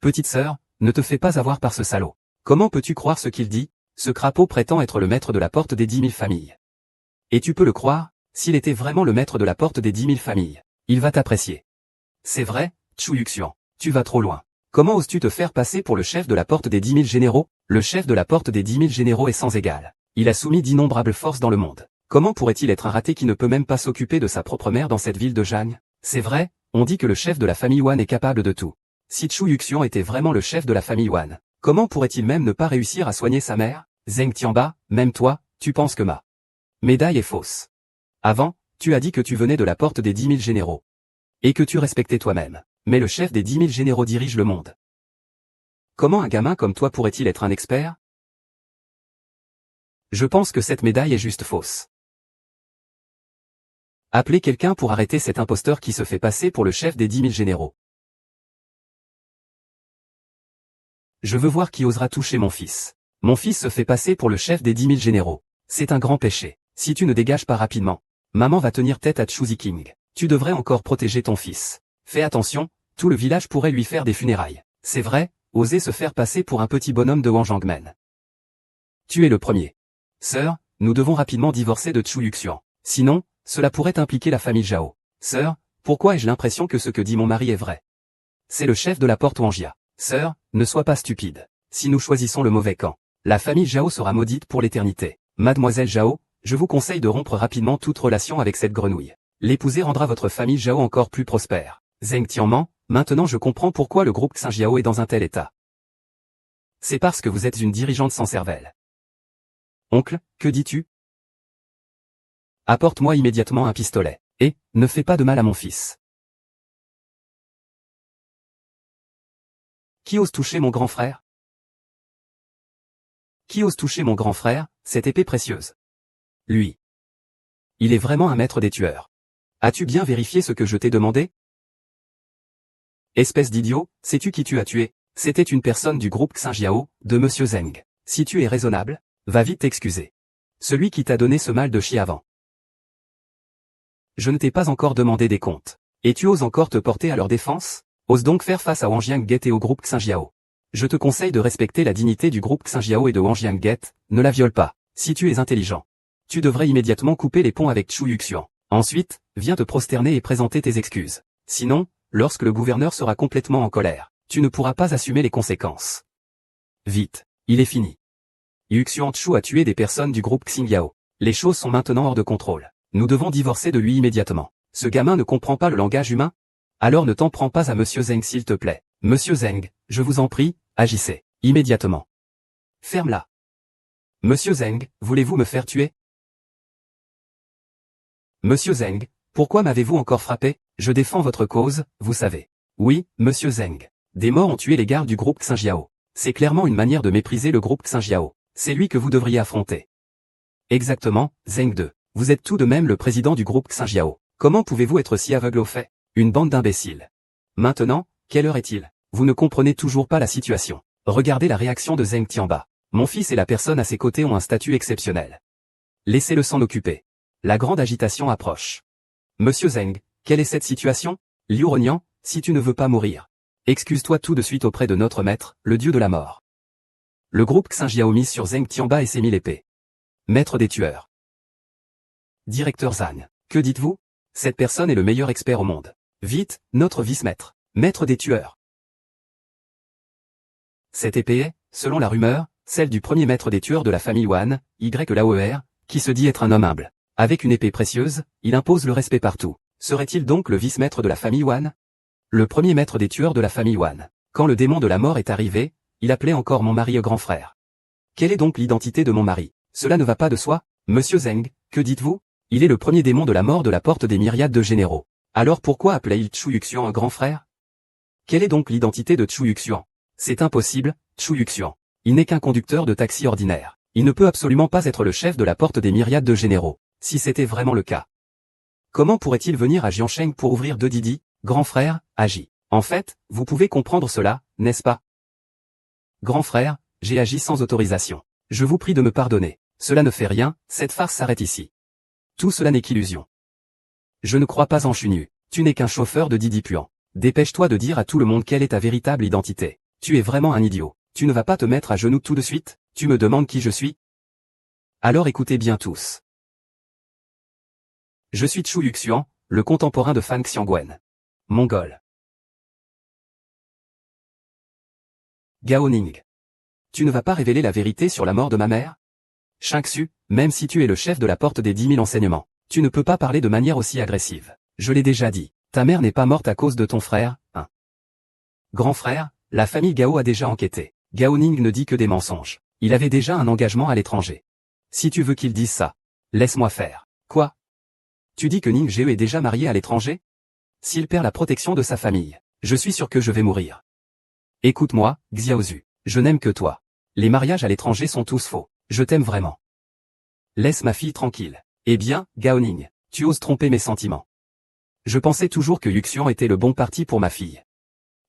Petite sœur, ne te fais pas avoir par ce salaud. Comment peux-tu croire ce qu'il dit? Ce crapaud prétend être le maître de la porte des 10 000 familles. Et tu peux le croire, s'il était vraiment le maître de la porte des 10 000 familles, il va t'apprécier. C'est vrai, Chu Yuxian, tu vas trop loin. Comment oses-tu te faire passer pour le chef de la porte des 10 000 généraux? Le chef de la porte des 10 000 généraux est sans égal. Il a soumis d'innombrables forces dans le monde. Comment pourrait-il être un raté qui ne peut même pas s'occuper de sa propre mère dans cette ville de Jang? C'est vrai, on dit que le chef de la famille Wan est capable de tout. Si Chu Yuxian était vraiment le chef de la famille Wan, comment pourrait-il même ne pas réussir à soigner sa mère? Zeng Tianba, même toi, tu penses que ma médaille est fausse. Avant, tu as dit que tu venais de la porte des 10 000 généraux. Et que tu respectais toi-même. Mais le chef des 10 000 généraux dirige le monde. Comment un gamin comme toi pourrait-il être un expert? Je pense que cette médaille est juste fausse. Appelez quelqu'un pour arrêter cet imposteur qui se fait passer pour le chef des 10 000 généraux. Je veux voir qui osera toucher mon fils. Mon fils se fait passer pour le chef des 10 000 généraux. C'est un grand péché. Si tu ne dégages pas rapidement, maman va tenir tête à Chu Ziking. Tu devrais encore protéger ton fils. Fais attention, tout le village pourrait lui faire des funérailles. C'est vrai, oser se faire passer pour un petit bonhomme de Wangjiangmen. Tu es le premier. Sœur, nous devons rapidement divorcer de Chu Yuxian. Sinon, Cela pourrait impliquer la famille Zhao. Sœur, pourquoi ai-je l'impression que ce que dit mon mari est vrai? C'est le chef de la porte Wangjia. Sœur, ne sois pas stupide. Si nous choisissons le mauvais camp, la famille Zhao sera maudite pour l'éternité. Mademoiselle Zhao, je vous conseille de rompre rapidement toute relation avec cette grenouille. L'épouser rendra votre famille Zhao encore plus prospère. Zheng Tianman, maintenant je comprends pourquoi le groupe Xinjiao est dans un tel état. C'est parce que vous êtes une dirigeante sans cervelle. Oncle, que dis-tu? Apporte-moi immédiatement un pistolet, et, ne fais pas de mal à mon fils. Qui ose toucher mon grand frère? Qui ose toucher mon grand frère, cette épée précieuse? Lui. Il est vraiment un maître des tueurs. As-tu bien vérifié ce que je t'ai demandé? Espèce d'idiot, sais-tu qui tu as tué? C'était une personne du groupe Xinjiao, de Monsieur Zheng. Si tu es raisonnable, va vite t'excuser. Celui qui t'a donné ce mal de chien avant. Je ne t'ai pas encore demandé des comptes. Et tu oses encore te porter à leur défense? Ose donc faire face à Wang Jianguet et au groupe Xinjiao. Je te conseille de respecter la dignité du groupe Xinjiao et de Wang Jianguet, ne la viole pas. Si tu es intelligent, tu devrais immédiatement couper les ponts avec Chu Yuxian. Ensuite, viens te prosterner et présenter tes excuses. Sinon, lorsque le gouverneur sera complètement en colère, tu ne pourras pas assumer les conséquences. Vite, il est fini. Yuxian Chu a tué des personnes du groupe Xinjiao. Les choses sont maintenant hors de contrôle. Nous devons divorcer de lui immédiatement. Ce gamin ne comprend pas le langage humain? Alors ne t'en prends pas à Monsieur Zheng s'il te plaît. Monsieur Zheng, je vous en prie, agissez, immédiatement. Ferme-la. Monsieur Zheng, voulez-vous me faire tuer? Monsieur Zheng, pourquoi m'avez-vous encore frappé? Je défends votre cause, vous savez. Oui, Monsieur Zheng. Des morts ont tué les gardes du groupe Xinjiao. C'est clairement une manière de mépriser le groupe Xinjiao. C'est lui que vous devriez affronter. Exactement, Zheng 2. Vous êtes tout de même le président du groupe Xinjiao. Comment pouvez-vous être si aveugle au fait? Une bande d'imbéciles. Maintenant, quelle heure est-il? Vous ne comprenez toujours pas la situation. Regardez la réaction de Zheng Tianba. Mon fils et la personne à ses côtés ont un statut exceptionnel. Laissez-le s'en occuper. La grande agitation approche. Monsieur Zheng, quelle est cette situation? Liu Ronian, si tu ne veux pas mourir, excuse-toi tout de suite auprès de notre maître, le dieu de la mort. Le groupe Xinjiao mise sur Zheng Tianba et s'est mis l'épée. Maître des tueurs. Directeur Zhang, que dites-vous? Cette personne est le meilleur expert au monde. Vite, notre vice-maître, maître des tueurs. Cette épée est, selon la rumeur, celle du premier maître des tueurs de la famille Wan, Laoer, qui se dit être un homme humble. Avec une épée précieuse, il impose le respect partout. Serait-il donc le vice-maître de la famille Wan? Le premier maître des tueurs de la famille Wan. Quand le démon de la mort est arrivé, il appelait encore mon mari grand frère. Quelle est donc l'identité de mon mari? Cela ne va pas de soi. Monsieur Zheng, que dites-vous? Il est le premier démon de la mort de la porte des myriades de généraux. Alors pourquoi appelait-il Chu Yuxian un grand frère? Quelle est donc l'identité de Chu Yuxian? C'est impossible, Chu Yuxian. Il n'est qu'un conducteur de taxi ordinaire. Il ne peut absolument pas être le chef de la porte des myriades de généraux. Si c'était vraiment le cas. Comment pourrait-il venir à Jiansheng pour ouvrir deux Didi? Grand frère, agis. En fait, vous pouvez comprendre cela, n'est-ce pas? Grand frère, j'ai agi sans autorisation. Je vous prie de me pardonner. Cela ne fait rien, cette farce s'arrête ici. Tout cela n'est qu'illusion. Je ne crois pas en Chunu. Tu n'es qu'un chauffeur de Didi puant. Dépêche-toi de dire à tout le monde quelle est ta véritable identité. Tu es vraiment un idiot. Tu ne vas pas te mettre à genoux tout de suite? Tu me demandes qui je suis? Alors écoutez bien tous. Je suis Chu Yuxian, le contemporain de Fan Xiangwen. Mongol. Gao Ning. Tu ne vas pas révéler la vérité sur la mort de ma mère? Shang-Xu, même si tu es le chef de la porte des 10 000 enseignements, tu ne peux pas parler de manière aussi agressive. Je l'ai déjà dit, ta mère n'est pas morte à cause de ton frère, hein. Grand frère, la famille Gao a déjà enquêté. Gao Ning ne dit que des mensonges. Il avait déjà un engagement à l'étranger. Si tu veux qu'il dise ça, laisse-moi faire. Quoi? Tu dis que Ning Geo est déjà marié à l'étranger? S'il perd la protection de sa famille, je suis sûr que je vais mourir. Écoute-moi, Xiaozu, je n'aime que toi. Les mariages à l'étranger sont tous faux. Je t'aime vraiment. Laisse ma fille tranquille. Eh bien, Gao Ning, tu oses tromper mes sentiments. Je pensais toujours que Yuxian était le bon parti pour ma fille.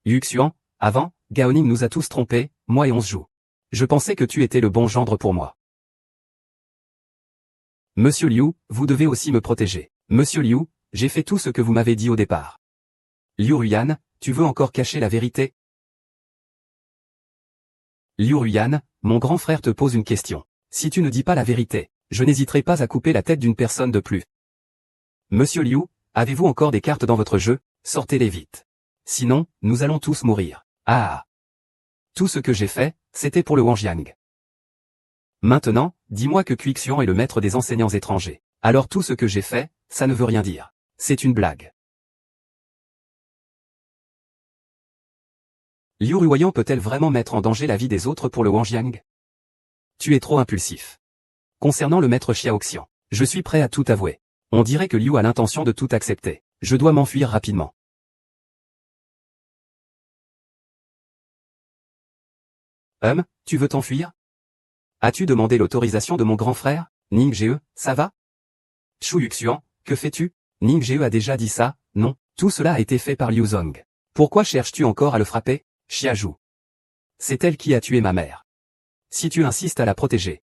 Yuxian, avant, Gao Ning nous a tous trompés, moi et on se joue. Je pensais que tu étais le bon gendre pour moi. Monsieur Liu, vous devez aussi me protéger. Monsieur Liu, j'ai fait tout ce que vous m'avez dit au départ. Liu Ruyan, tu veux encore cacher la vérité? Liu Ruyan, mon grand frère te pose une question. Si tu ne dis pas la vérité, je n'hésiterai pas à couper la tête d'une personne de plus. Monsieur Liu, avez-vous encore des cartes dans votre jeu? Sortez-les vite. Sinon, nous allons tous mourir. Ah. Tout ce que j'ai fait, c'était pour le Wangjiang. Maintenant, dis-moi que Quixian est le maître des enseignants étrangers. Alors tout ce que j'ai fait, ça ne veut rien dire. C'est une blague. Liu Ruoyan peut-elle vraiment mettre en danger la vie des autres pour le Wangjiang? Tu es trop impulsif. Concernant le maître Xiaoxian, je suis prêt à tout avouer. On dirait que Liu a l'intention de tout accepter. Je dois m'enfuir rapidement. Tu veux t'enfuir? As-tu demandé l'autorisation de mon grand frère, Ning Jie? Ça va? Chu Yuxian, que fais-tu? Ning Jie a déjà dit ça, non? Tout cela a été fait par Liu Zong. Pourquoi cherches-tu encore à le frapper? Xiazhu. C'est elle qui a tué ma mère. Si tu insistes à la protéger,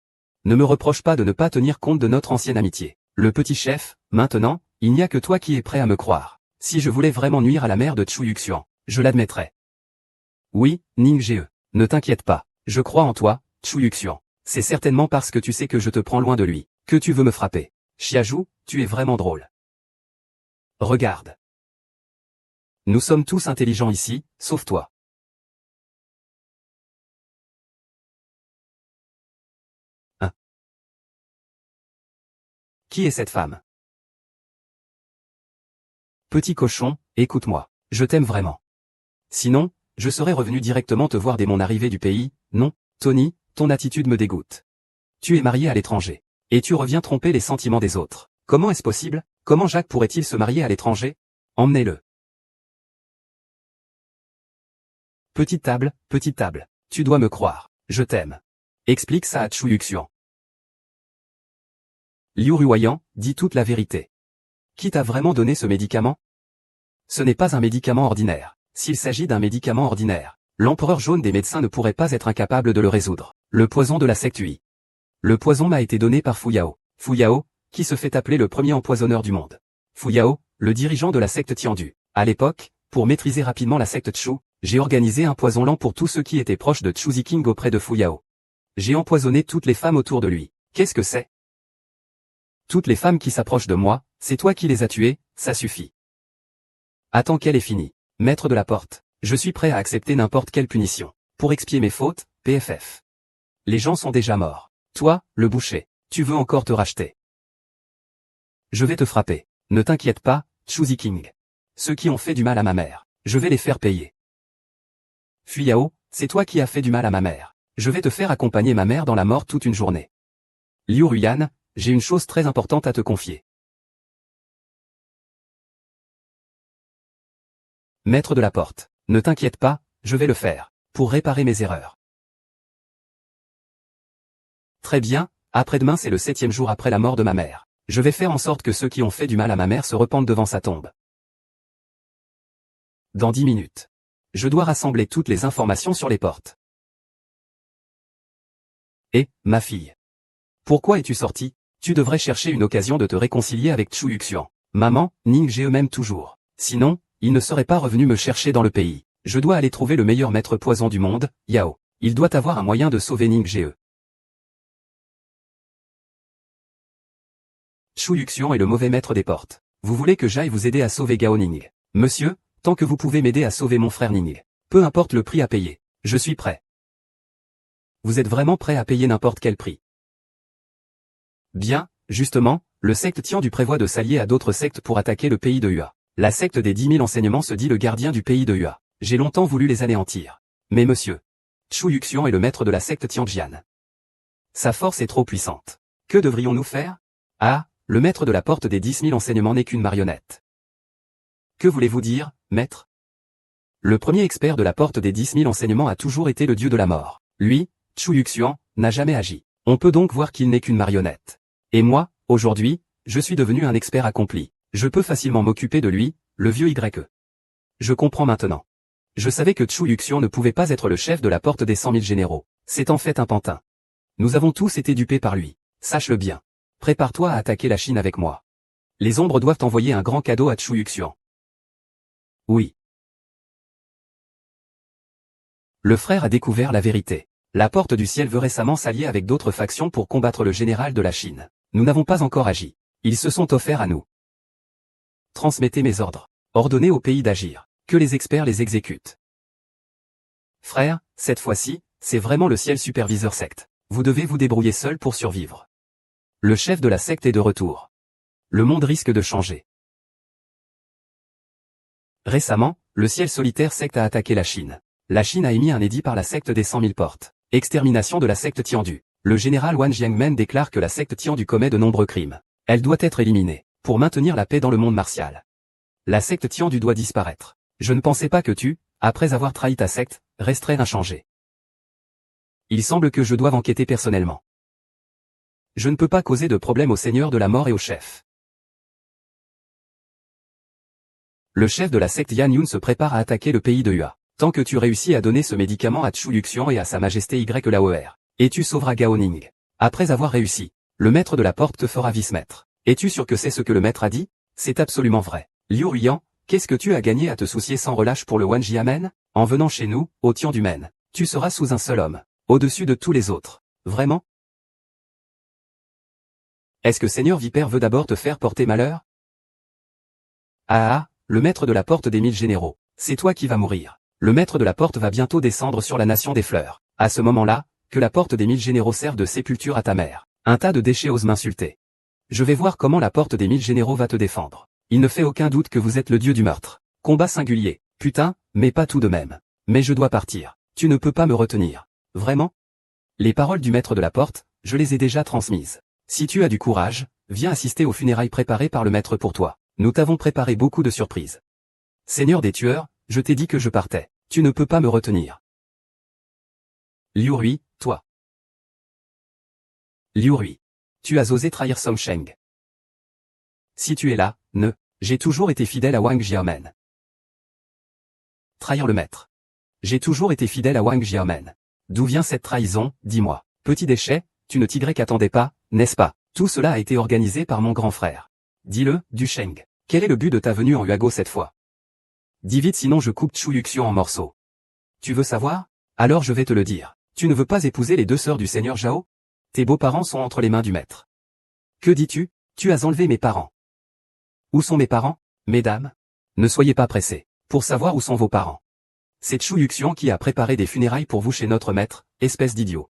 ne me reproche pas de ne pas tenir compte de notre ancienne amitié. Le petit chef, maintenant, il n'y a que toi qui es prêt à me croire. Si je voulais vraiment nuire à la mère de Chu Yuxian, je l'admettrais. Oui, Ning Jie, ne t'inquiète pas, je crois en toi, Chu Yuxian. C'est certainement parce que tu sais que je te prends loin de lui, que tu veux me frapper. Xiazhu, tu es vraiment drôle. Regarde. Nous sommes tous intelligents ici, sauf toi. Qui est cette femme? Petit cochon, écoute-moi, je t'aime vraiment. Sinon, je serais revenu directement te voir dès mon arrivée du pays, non, Tony, ton attitude me dégoûte. Tu es marié à l'étranger. Et tu reviens tromper les sentiments des autres. Comment est-ce possible? Comment Jacques pourrait-il se marier à l'étranger? Emmenez-le. Petite table, tu dois me croire, je t'aime. Explique ça à Chu Yuxian. Liu Ruoyan, dis toute la vérité. Qui t'a vraiment donné ce médicament? Ce n'est pas un médicament ordinaire. S'il s'agit d'un médicament ordinaire, l'empereur jaune des médecins ne pourrait pas être incapable de le résoudre. Le poison de la secte Hui. Le poison m'a été donné par Fu Yao. Fu Yao, qui se fait appeler le premier empoisonneur du monde. Fu Yao, le dirigeant de la secte Tiandu. À l'époque, pour maîtriser rapidement la secte Chu, j'ai organisé un poison lent pour tous ceux qui étaient proches de Chu Ziking auprès de Fu Yao. J'ai empoisonné toutes les femmes autour de lui. Qu'est-ce que c'est? Toutes les femmes qui s'approchent de moi, c'est toi qui les as tuées, ça suffit. Attends qu'elle ait fini. Maître de la porte, je suis prêt à accepter n'importe quelle punition. Pour expier mes fautes, PFF. Les gens sont déjà morts. Toi, le boucher, tu veux encore te racheter. Je vais te frapper. Ne t'inquiète pas, Chu Ziking. Ceux qui ont fait du mal à ma mère, je vais les faire payer. Fu Yao, c'est toi qui as fait du mal à ma mère. Je vais te faire accompagner ma mère dans la mort toute une journée. Liu Ruoyan, j'ai une chose très importante à te confier. Maître de la porte, ne t'inquiète pas, je vais le faire, pour réparer mes erreurs. Très bien, après-demain c'est le 7e jour après la mort de ma mère. Je vais faire en sorte que ceux qui ont fait du mal à ma mère se repentent devant sa tombe. Dans 10 minutes. Je dois rassembler toutes les informations sur les portes. Et, ma fille. Pourquoi es-tu sortie? Tu devrais chercher une occasion de te réconcilier avec Chu Yuxian. Maman, Ning Jie m'aime toujours. Sinon, il ne serait pas revenu me chercher dans le pays. Je dois aller trouver le meilleur maître poison du monde, Yao. Il doit avoir un moyen de sauver Ning Jie. Chu Yuxian est le mauvais maître des portes. Vous voulez que j'aille vous aider à sauver Gao Ning? Monsieur, tant que vous pouvez m'aider à sauver mon frère Ning. Peu importe le prix à payer. Je suis prêt. Vous êtes vraiment prêt à payer n'importe quel prix? Bien, justement, le secte Tiandu prévoit de s'allier à d'autres sectes pour attaquer le pays de Hua. La secte des 10 000 enseignements se dit le gardien du pays de Hua. J'ai longtemps voulu les anéantir. Mais monsieur, Chu Yuxian est le maître de la secte Tianjian. Sa force est trop puissante. Que devrions-nous faire? Ah, le maître de la porte des 10 000 enseignements n'est qu'une marionnette. Que voulez-vous dire, maître? Le premier expert de la porte des 10 000 enseignements a toujours été le dieu de la mort. Lui, Chu Yuxian, n'a jamais agi. On peut donc voir qu'il n'est qu'une marionnette. Et moi, aujourd'hui, je suis devenu un expert accompli. Je peux facilement m'occuper de lui, le vieux YE. Je comprends maintenant. Je savais que Chu Yuxian ne pouvait pas être le chef de la porte des 100 000 généraux. C'est en fait un pantin. Nous avons tous été dupés par lui. Sache-le bien. Prépare-toi à attaquer la Chine avec moi. Les ombres doivent envoyer un grand cadeau à Chu Yuxian. Oui. Le frère a découvert la vérité. La porte du ciel veut récemment s'allier avec d'autres factions pour combattre le général de la Chine. Nous n'avons pas encore agi. Ils se sont offerts à nous. transmettez mes ordres. Ordonnez au pays d'agir. Que les experts les exécutent. Frère, cette fois-ci, c'est vraiment le ciel superviseur secte. Vous devez vous débrouiller seul pour survivre. Le chef de la secte est de retour. Le monde risque de changer. Récemment, le ciel solitaire secte a attaqué la Chine. La Chine a émis un édit par la secte des 100 000 portes. Extermination de la secte Tiandu. Le général Wang Jiangmen déclare que la secte Tiandu commet de nombreux crimes. Elle doit être éliminée, pour maintenir la paix dans le monde martial. La secte Tiandu doit disparaître. Je ne pensais pas que tu, après avoir trahi ta secte, resterais inchangé. Il semble que je doive enquêter personnellement. Je ne peux pas causer de problème au Seigneur de la Mort et au chef. Le chef de la secte Yan Yun se prépare à attaquer le pays de Hua. Tant que tu réussis à donner ce médicament à Chu Yuxian et à sa majesté YLAOR, et tu sauveras Gao Ning. Après avoir réussi, le maître de la porte te fera vice-maître. Es-tu sûr que c'est ce que le maître a dit? C'est absolument vrai. Liu Ruiyan, qu'est-ce que tu as gagné à te soucier sans relâche pour le Wan Jiamen? En venant chez nous, au Tiandumen, tu seras sous un seul homme, au-dessus de tous les autres. Vraiment? Est-ce que Seigneur Vipère veut d'abord te faire porter malheur? Ah, le maître de la porte des 1000 généraux, c'est toi qui vas mourir. Le maître de la porte va bientôt descendre sur la nation des fleurs. À ce moment-là, que la porte des 1000 généraux serve de sépulture à ta mère. Un tas de déchets ose m'insulter. Je vais voir comment la porte des 1000 généraux va te défendre. Il ne fait aucun doute que vous êtes le dieu du meurtre. Combat singulier. Putain, mais pas tout de même. Mais je dois partir. Tu ne peux pas me retenir. Vraiment? Les paroles du maître de la porte, je les ai déjà transmises. Si tu as du courage, viens assister aux funérailles préparées par le maître pour toi. Nous t'avons préparé beaucoup de surprises. Seigneur des tueurs, je t'ai dit que je partais. Tu ne peux pas me retenir. Liu Rui, toi. Liu Rui. Tu as osé trahir Song Sheng. Si tu es là, ne. J'ai toujours été fidèle à Wang Jiaomen. Trahir le maître. J'ai toujours été fidèle à Wang Jiaomen. D'où vient cette trahison, dis-moi. Petit déchet, tu ne t'y attendais pas, n'est-ce pas? Tout cela a été organisé par mon grand frère. Dis-le, Du Sheng. Quel est le but de ta venue en Huago cette fois? Dis vite sinon je coupe Chu Yuxian en morceaux. Tu veux savoir? Alors je vais te le dire. Tu ne veux pas épouser les deux sœurs du seigneur Zhao? Tes beaux-parents sont entre les mains du maître. Que dis-tu? Tu as enlevé mes parents. Où sont mes parents, mesdames? Ne soyez pas pressés, pour savoir où sont vos parents. C'est Chu Yuxian qui a préparé des funérailles pour vous chez notre maître, espèce d'idiot.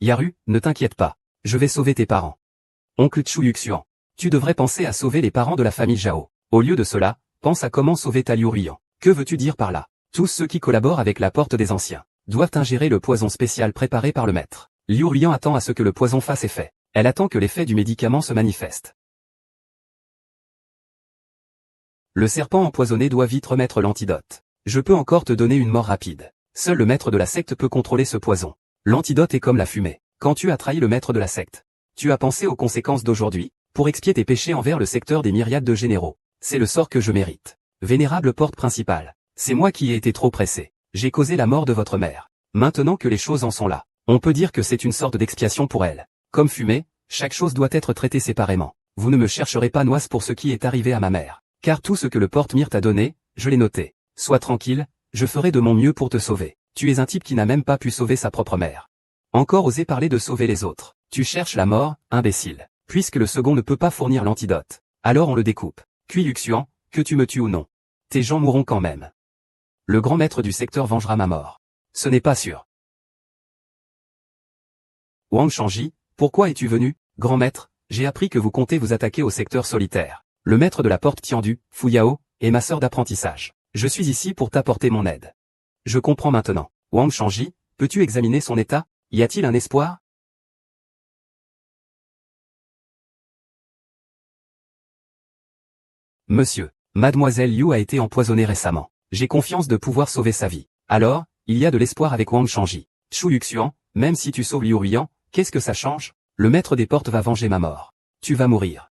Yaru, ne t'inquiète pas, je vais sauver tes parents. Oncle Chu Yuxian, tu devrais penser à sauver les parents de la famille Zhao. Au lieu de cela, pense à comment sauver ta Liu Ruiyan. Que veux-tu dire par là? Tous ceux qui collaborent avec la porte des anciens doivent ingérer le poison spécial préparé par le maître. Liu Ruiyan attend à ce que le poison fasse effet. Elle attend que l'effet du médicament se manifeste. Le serpent empoisonné doit vite remettre l'antidote. Je peux encore te donner une mort rapide. Seul le maître de la secte peut contrôler ce poison. L'antidote est comme la fumée. Quand tu as trahi le maître de la secte, tu as pensé aux conséquences d'aujourd'hui, pour expier tes péchés envers le secteur des myriades de généraux. C'est le sort que je mérite. Vénérable porte principale, c'est moi qui ai été trop pressé. J'ai causé la mort de votre mère. Maintenant que les choses en sont là, on peut dire que c'est une sorte d'expiation pour elle. Comme fumée, chaque chose doit être traitée séparément. Vous ne me chercherez pas noise pour ce qui est arrivé à ma mère. Car tout ce que le porte-mire t'a donné, je l'ai noté. Sois tranquille, je ferai de mon mieux pour te sauver. Tu es un type qui n'a même pas pu sauver sa propre mère. Encore oser parler de sauver les autres. Tu cherches la mort, imbécile. Puisque le second ne peut pas fournir l'antidote, alors on le découpe. Kui Yuxian, que tu me tues ou non. Tes gens mourront quand même. Le grand maître du secteur vengera ma mort. Ce n'est pas sûr. Wang Shangji, pourquoi es-tu venu, grand maître? J'ai appris que vous comptez vous attaquer au secteur solitaire. Le maître de la porte Tiandu, Fu Yao, est ma sœur d'apprentissage. Je suis ici pour t'apporter mon aide. Je comprends maintenant. Wang Shangji, peux-tu examiner son état? Y a-t-il un espoir? Monsieur, mademoiselle Liu a été empoisonnée récemment. J'ai confiance de pouvoir sauver sa vie. Alors, il y a de l'espoir avec Wang Shangji. Chu Yuxian, même si tu sauves Liu Ruiyan, qu'est-ce que ça change? Le maître des portes va venger ma mort. Tu vas mourir.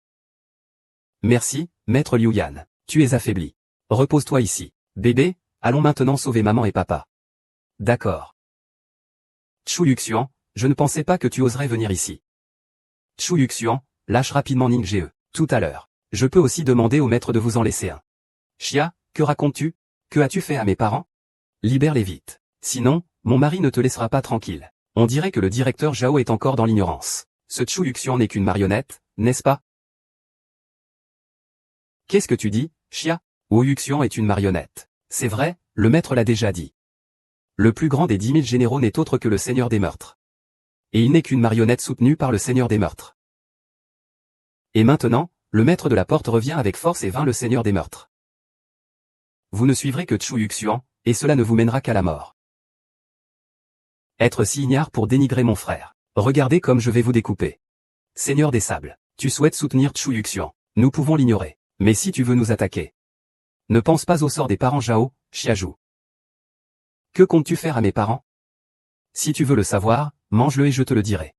Merci, maître Liu Yan. Tu es affaibli. Repose-toi ici. Bébé, allons maintenant sauver maman et papa. D'accord. Chu Yuxian, je ne pensais pas que tu oserais venir ici. Chu Yuxian, lâche rapidement Ning Ge. Tout à l'heure. Je peux aussi demander au maître de vous en laisser un. Chia, que racontes-tu? Que as-tu fait à mes parents? Libère-les vite. Sinon, mon mari ne te laissera pas tranquille. On dirait que le directeur Zhao est encore dans l'ignorance. Ce Chu Yuxian n'est qu'une marionnette, n'est-ce pas? Qu'est-ce que tu dis, Xia? Wu Yuxian est une marionnette. C'est vrai, le maître l'a déjà dit. Le plus grand des 10 000 généraux n'est autre que le seigneur des meurtres. Et il n'est qu'une marionnette soutenue par le seigneur des meurtres. Et maintenant, le maître de la porte revient avec force et vainc le seigneur des meurtres. Vous ne suivrez que Chu Yuxian, et cela ne vous mènera qu'à la mort. Être si ignare pour dénigrer mon frère. Regardez comme je vais vous découper. Seigneur des sables, tu souhaites soutenir Chu Yuxian. Nous pouvons l'ignorer. Mais si tu veux nous attaquer, ne pense pas au sort des parents Zhao, Xiazhu. Que comptes-tu faire à mes parents? Si tu veux le savoir, mange-le et je te le dirai.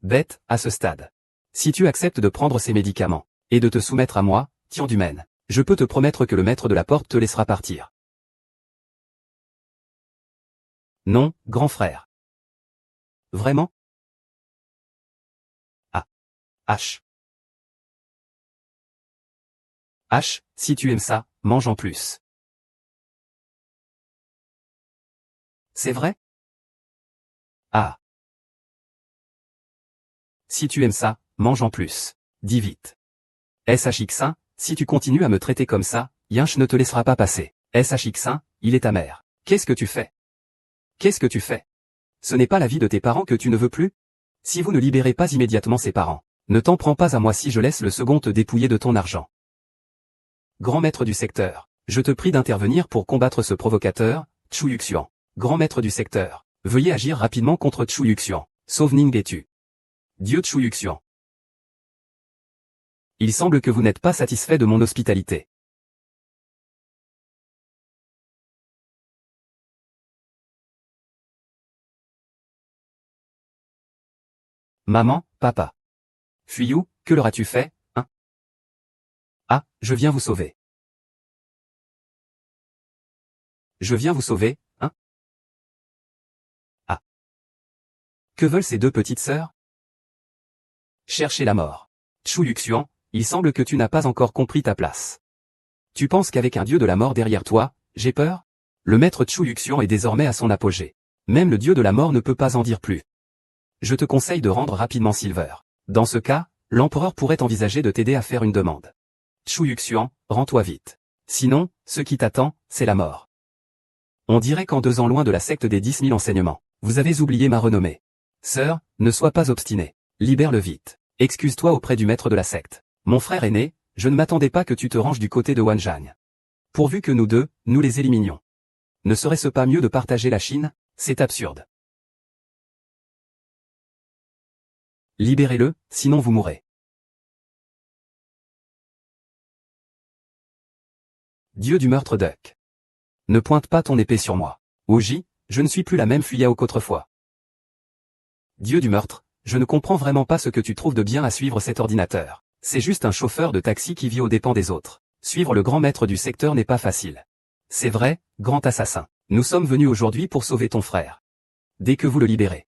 Bête, à ce stade. Si tu acceptes de prendre ces médicaments, et de te soumettre à moi, Tian Dumen, je peux te promettre que le maître de la porte te laissera partir. Non, grand frère. Vraiment? Ah. H. H, si tu aimes ça, mange en plus. C'est vrai? Ah. Si tu aimes ça, mange en plus. Dis vite. SHX1, si tu continues à me traiter comme ça, Yinch ne te laissera pas passer. SHX1, il est ta mère. Qu'est-ce que tu fais? Qu'est-ce que tu fais? Ce n'est pas la vie de tes parents que tu ne veux plus? Si vous ne libérez pas immédiatement ces parents, ne t'en prends pas à moi si je laisse le second te dépouiller de ton argent. Grand maître du secteur, je te prie d'intervenir pour combattre ce provocateur, Chu Yuxian. Grand maître du secteur, veuillez agir rapidement contre Chu Yuxian. Sauve Ning et tu. Dieu Chu Yuxian. Il semble que vous n'êtes pas satisfait de mon hospitalité. Maman, papa. Fuyou, que leur as-tu fait, hein? Ah, je viens vous sauver. Je viens vous sauver, hein? Ah. Que veulent ces deux petites sœurs? Chercher la mort. Chu Yuxian, il semble que tu n'as pas encore compris ta place. Tu penses qu'avec un dieu de la mort derrière toi, j'ai peur? Le maître Chu Yuxian est désormais à son apogée. Même le dieu de la mort ne peut pas en dire plus. Je te conseille de rendre rapidement Silver. Dans ce cas, l'empereur pourrait envisager de t'aider à faire une demande. Chu Yuxian, rends-toi vite. Sinon, ce qui t'attend, c'est la mort. On dirait qu'en 2 ans loin de la secte des 10 000 enseignements, vous avez oublié ma renommée. Sœur, ne sois pas obstinée. Libère-le vite. Excuse-toi auprès du maître de la secte. Mon frère aîné, je ne m'attendais pas que tu te ranges du côté de Wanzhang. Pourvu que nous deux, nous les éliminions. Ne serait-ce pas mieux de partager la Chine? C'est absurde. Libérez-le, sinon vous mourrez. Dieu du meurtre Duck. Ne pointe pas ton épée sur moi. Oji, je ne suis plus la même Fuyao qu'autrefois. Dieu du meurtre, je ne comprends vraiment pas ce que tu trouves de bien à suivre cet ordinateur. C'est juste un chauffeur de taxi qui vit aux dépens des autres. Suivre le grand maître du secteur n'est pas facile. C'est vrai, grand assassin. Nous sommes venus aujourd'hui pour sauver ton frère. Dès que vous le libérez,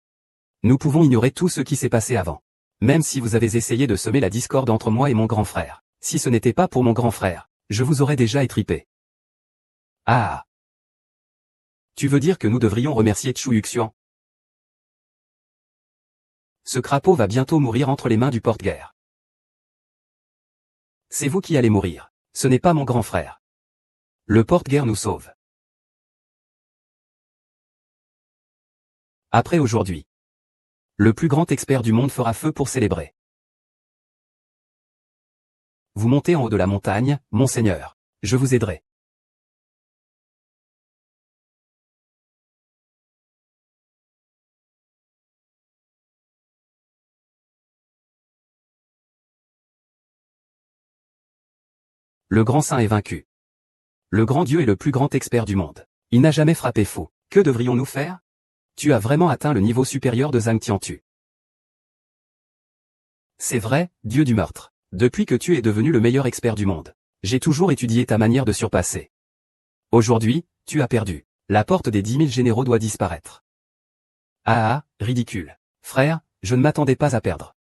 nous pouvons ignorer tout ce qui s'est passé avant. Même si vous avez essayé de semer la discorde entre moi et mon grand frère. Si ce n'était pas pour mon grand frère, je vous aurais déjà étripé. Ah. Tu veux dire que nous devrions remercier Chu Yuxian? Ce crapaud va bientôt mourir entre les mains du porte-guerre. C'est vous qui allez mourir. Ce n'est pas mon grand frère. Le porte-guerre nous sauve. Après aujourd'hui, le plus grand expert du monde fera feu pour célébrer. Vous montez en haut de la montagne, monseigneur. Je vous aiderai. Le grand saint est vaincu. Le grand Dieu est le plus grand expert du monde. Il n'a jamais frappé faux. Que devrions-nous faire? Tu as vraiment atteint le niveau supérieur de Zhang Tiantu. C'est vrai, Dieu du meurtre. Depuis que tu es devenu le meilleur expert du monde, j'ai toujours étudié ta manière de surpasser. Aujourd'hui, tu as perdu. La porte des 10 000 généraux doit disparaître. Ah, ridicule. Frère, je ne m'attendais pas à perdre.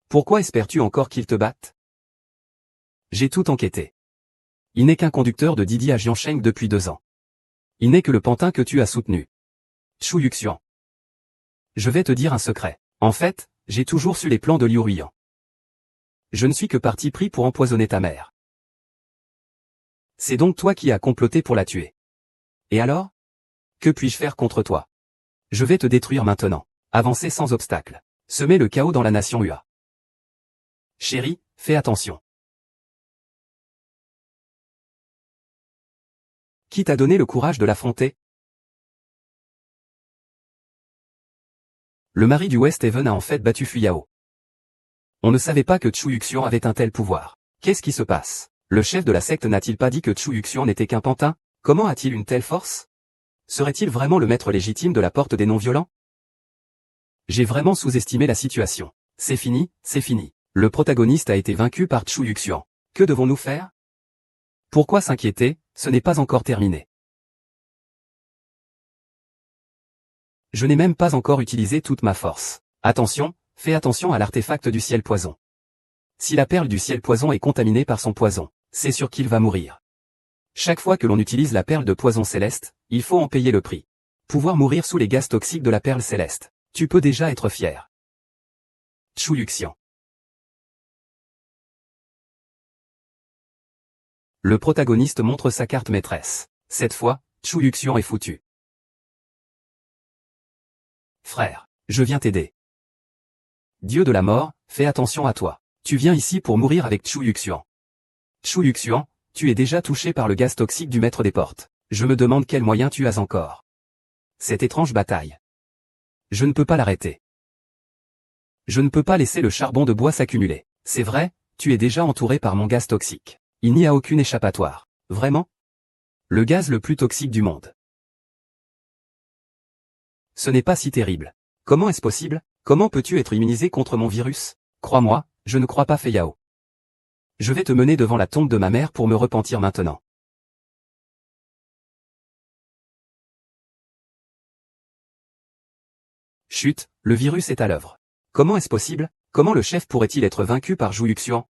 Pourquoi espères-tu encore qu'ils te battent? J'ai tout enquêté. Il n'est qu'un conducteur de Didi à Jiansheng depuis 2 ans. Il n'est que le pantin que tu as soutenu. Chu Yuxian. Je vais te dire un secret. En fait, j'ai toujours su les plans de Liu Ruiyan. Je ne suis que parti pris pour empoisonner ta mère. C'est donc toi qui as comploté pour la tuer. Et alors? Que puis-je faire contre toi? Je vais te détruire maintenant. Avancer sans obstacle. Semer le chaos dans la nation Ua. Chérie, fais attention. Qui t'a donné le courage de l'affronter? Le mari du West Haven a en fait battu Fuyao. On ne savait pas que Chu Yuxian avait un tel pouvoir. Qu'est-ce qui se passe? Le chef de la secte n'a-t-il pas dit que Chu Yuxian n'était qu'un pantin? Comment a-t-il une telle force? Serait-il vraiment le maître légitime de la porte des non-violents? J'ai vraiment sous-estimé la situation. C'est fini, c'est fini. Le protagoniste a été vaincu par Chu Yuxian. Que devons-nous faire? Pourquoi s'inquiéter? Ce n'est pas encore terminé. Je n'ai même pas encore utilisé toute ma force. Attention, fais attention à l'artefact du ciel poison. Si la perle du ciel poison est contaminée par son poison, c'est sûr qu'il va mourir. Chaque fois que l'on utilise la perle de poison céleste, il faut en payer le prix. Pouvoir mourir sous les gaz toxiques de la perle céleste. Tu peux déjà être fier. Chu Yuxian. Le protagoniste montre sa carte maîtresse. Cette fois, Chu Yuxian est foutu. Frère, je viens t'aider. Dieu de la mort, fais attention à toi. Tu viens ici pour mourir avec Chu Yuxian. Chu Yuxian, tu es déjà touché par le gaz toxique du maître des portes. Je me demande quels moyens tu as encore. Cette étrange bataille. Je ne peux pas l'arrêter. Je ne peux pas laisser le charbon de bois s'accumuler. C'est vrai, tu es déjà entouré par mon gaz toxique. Il n'y a aucune échappatoire. Vraiment? Le gaz le plus toxique du monde. Ce n'est pas si terrible. Comment est-ce possible? Comment peux-tu être immunisé contre mon virus? Crois-moi, je ne crois pas Feyao. Je vais te mener devant la tombe de ma mère pour me repentir maintenant. Chut, le virus est à l'œuvre. Comment est-ce possible? Comment le chef pourrait-il être vaincu par Zhu Yuxian?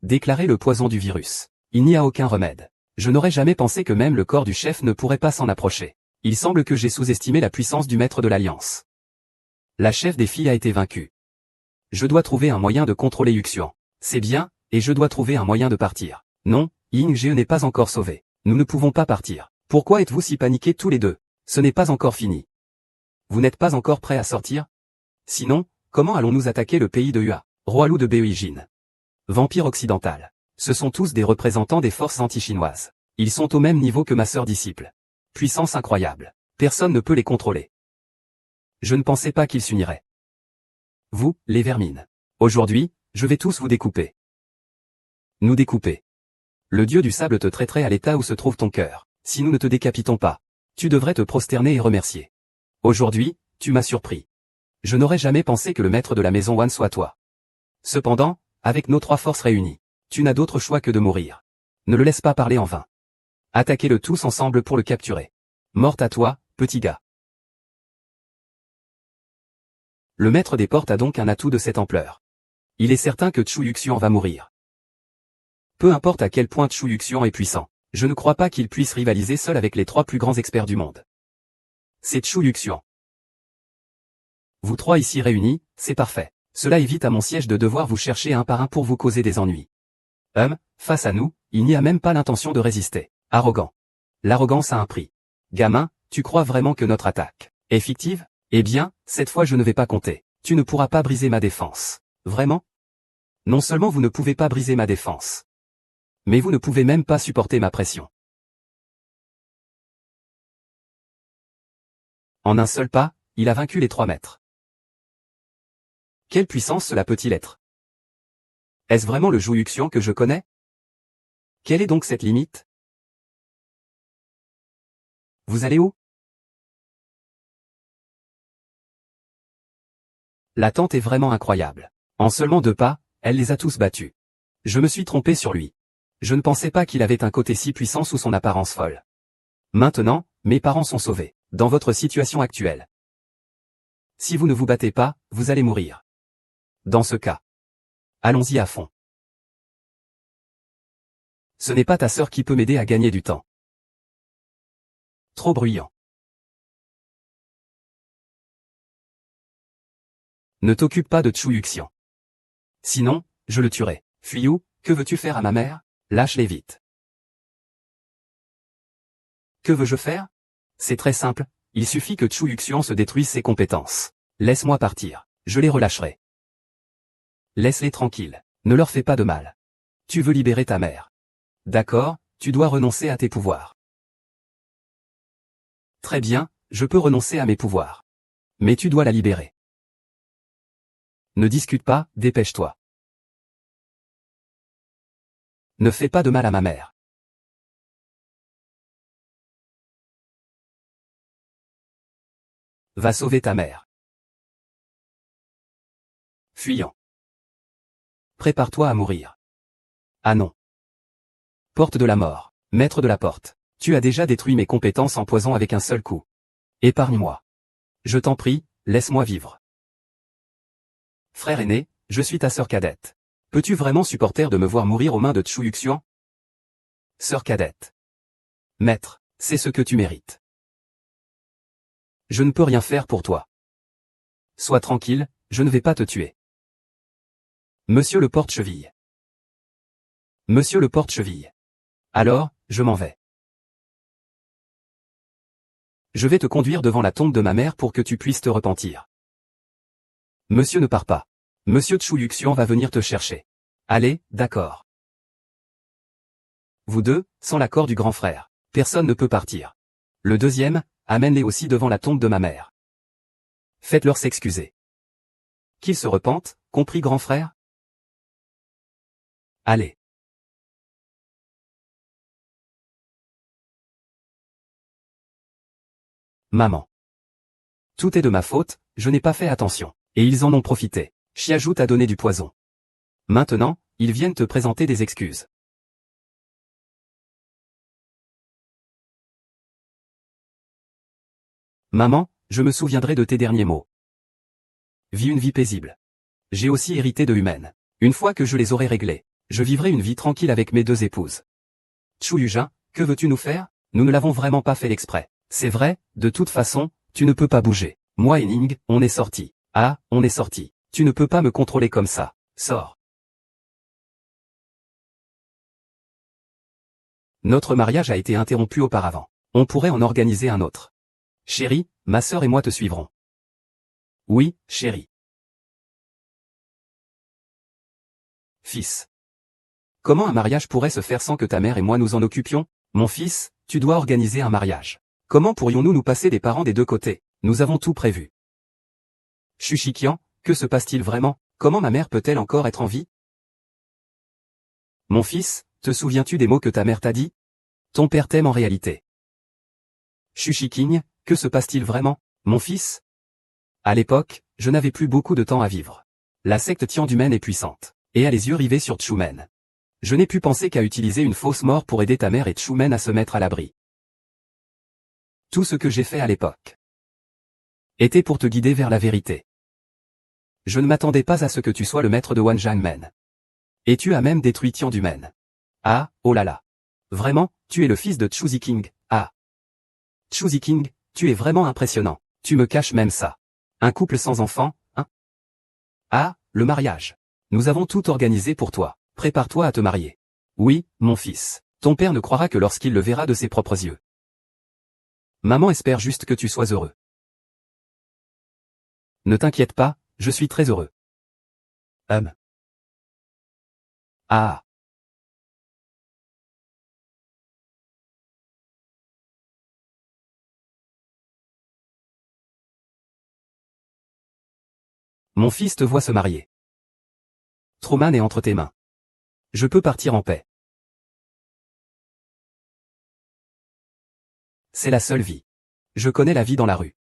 Déclarer le poison du virus. Il n'y a aucun remède. Je n'aurais jamais pensé que même le corps du chef ne pourrait pas s'en approcher. Il semble que j'ai sous-estimé la puissance du maître de l'Alliance. La chef des filles a été vaincue. Je dois trouver un moyen de contrôler Yuxian. C'est bien, et je dois trouver un moyen de partir. Non, Ying Jie n'est pas encore sauvé. Nous ne pouvons pas partir. Pourquoi êtes-vous si paniqués tous les deux? Ce n'est pas encore fini. Vous n'êtes pas encore prêts à sortir? Sinon, comment allons-nous attaquer le pays de Ua? Roalou de Beijing. Vampire occidental. Ce sont tous des représentants des forces anti-chinoises. Ils sont au même niveau que ma sœur disciple. Puissance incroyable. Personne ne peut les contrôler. Je ne pensais pas qu'ils s'uniraient. Vous, les vermines. Aujourd'hui, je vais tous vous découper. Nous découper. Le dieu du sable te traiterait à l'état où se trouve ton cœur. Si nous ne te décapitons pas, tu devrais te prosterner et remercier. Aujourd'hui, tu m'as surpris. Je n'aurais jamais pensé que le maître de la maison Wan soit toi. Cependant, avec nos 3 forces réunies, tu n'as d'autre choix que de mourir. Ne le laisse pas parler en vain. Attaquez-le tous ensemble pour le capturer. Morte à toi, petit gars. Le maître des portes a donc un atout de cette ampleur. Il est certain que Chu Yuxian va mourir. Peu importe à quel point Chu Yuxian est puissant, je ne crois pas qu'il puisse rivaliser seul avec les 3 plus grands experts du monde. C'est Chu Yuxian. Vous 3 ici réunis, c'est parfait. Cela évite à mon siège de devoir vous chercher un par un pour vous causer des ennuis. Face à nous, il n'y a même pas l'intention de résister. Arrogant. L'arrogance a un prix. Gamin, tu crois vraiment que notre attaque est fictive? Eh bien, cette fois je ne vais pas compter. Tu ne pourras pas briser ma défense. Vraiment? Non seulement vous ne pouvez pas briser ma défense, mais vous ne pouvez même pas supporter ma pression. En un seul pas, il a vaincu les 3 maîtres. Quelle puissance cela peut-il être? Est-ce vraiment le Zhu Yuxian que je connais? Quelle est donc cette limite? Vous allez où? L'attente est vraiment incroyable. En seulement 2 pas, elle les a tous battus. Je me suis trompé sur lui. Je ne pensais pas qu'il avait un côté si puissant sous son apparence folle. Maintenant, mes parents sont sauvés. Dans votre situation actuelle, si vous ne vous battez pas, vous allez mourir. Dans ce cas, allons-y à fond. Ce n'est pas ta sœur qui peut m'aider à gagner du temps. Trop bruyant. Ne t'occupe pas de Chu Yuxian. Sinon, je le tuerai. Fuis où? Que veux-tu faire à ma mère? Lâche-les vite. Que veux-je faire? C'est très simple, il suffit que Chu Yuxian se détruise ses compétences. Laisse-moi partir, je les relâcherai. Laisse-les tranquilles, ne leur fais pas de mal. Tu veux libérer ta mère. D'accord, tu dois renoncer à tes pouvoirs. Très bien, je peux renoncer à mes pouvoirs. Mais tu dois la libérer. Ne discute pas, dépêche-toi. Ne fais pas de mal à ma mère. Va sauver ta mère. Fuyant. Prépare-toi à mourir. Ah non. Porte de la mort, maître de la porte. Tu as déjà détruit mes compétences en poison avec un seul coup. Épargne-moi. Je t'en prie, laisse-moi vivre. Frère aîné, je suis ta sœur cadette. Peux-tu vraiment supporter de me voir mourir aux mains de Chu Yuxian? Sœur cadette. Maître, c'est ce que tu mérites. Je ne peux rien faire pour toi. Sois tranquille, je ne vais pas te tuer. Monsieur le porte-cheville. Monsieur le porte-cheville. Alors, je m'en vais. Je vais te conduire devant la tombe de ma mère pour que tu puisses te repentir. Monsieur ne part pas. Monsieur Chu Yuxian va venir te chercher. Allez, d'accord. Vous deux, sans l'accord du grand frère, personne ne peut partir. Le deuxième, amène-les aussi devant la tombe de ma mère. Faites-leur s'excuser. Qu'ils se repentent, compris grand frère? Allez. Maman. Tout est de ma faute, je n'ai pas fait attention. Et ils en ont profité. Xiaoju t'a donné du poison. Maintenant, ils viennent te présenter des excuses. Maman, je me souviendrai de tes derniers mots. Vis une vie paisible. J'ai aussi hérité de humaines. Une fois que je les aurai réglées, je vivrai une vie tranquille avec mes deux épouses. Chu Yujin, que veux-tu nous faire? Nous ne l'avons vraiment pas fait exprès. C'est vrai, de toute façon, tu ne peux pas bouger. Moi et Ning, on est sortis. Ah, on est sortis. Tu ne peux pas me contrôler comme ça. Sors. Notre mariage a été interrompu auparavant. On pourrait en organiser un autre. Chérie, ma sœur et moi te suivrons. Oui, chérie. Fils. Comment un mariage pourrait se faire sans que ta mère et moi nous en occupions? Mon fils, tu dois organiser un mariage. Comment pourrions-nous nous passer des parents des deux côtés? Nous avons tout prévu. Shushikian, que se passe-t-il vraiment? Comment ma mère peut-elle encore être en vie? Mon fils, te souviens-tu des mots que ta mère t'a dit? Ton père t'aime en réalité. Shushiking, que se passe-t-il vraiment? Mon fils? À l'époque, je n'avais plus beaucoup de temps à vivre. La secte Tiandumen est puissante, et a les yeux rivés sur Chumen. Je n'ai pu penser qu'à utiliser une fausse mort pour aider ta mère et Chumen à se mettre à l'abri. Tout ce que j'ai fait à l'époque était pour te guider vers la vérité. Je ne m'attendais pas à ce que tu sois le maître de Wanjiangmen. Et tu as même détruit Tiandumen. Ah, oh là là. Vraiment, tu es le fils de Chu Ziking. Ah. Chu Ziking, tu es vraiment impressionnant. Tu me caches même ça. Un couple sans enfant, hein? Ah, le mariage. Nous avons tout organisé pour toi. Prépare-toi à te marier. Oui, mon fils. Ton père ne croira que lorsqu'il le verra de ses propres yeux. Maman espère juste que tu sois heureux. Ne t'inquiète pas, je suis très heureux. Ah. Mon fils te voit se marier. Truman est entre tes mains. Je peux partir en paix. C'est la seule vie. Je connais la vie dans la rue.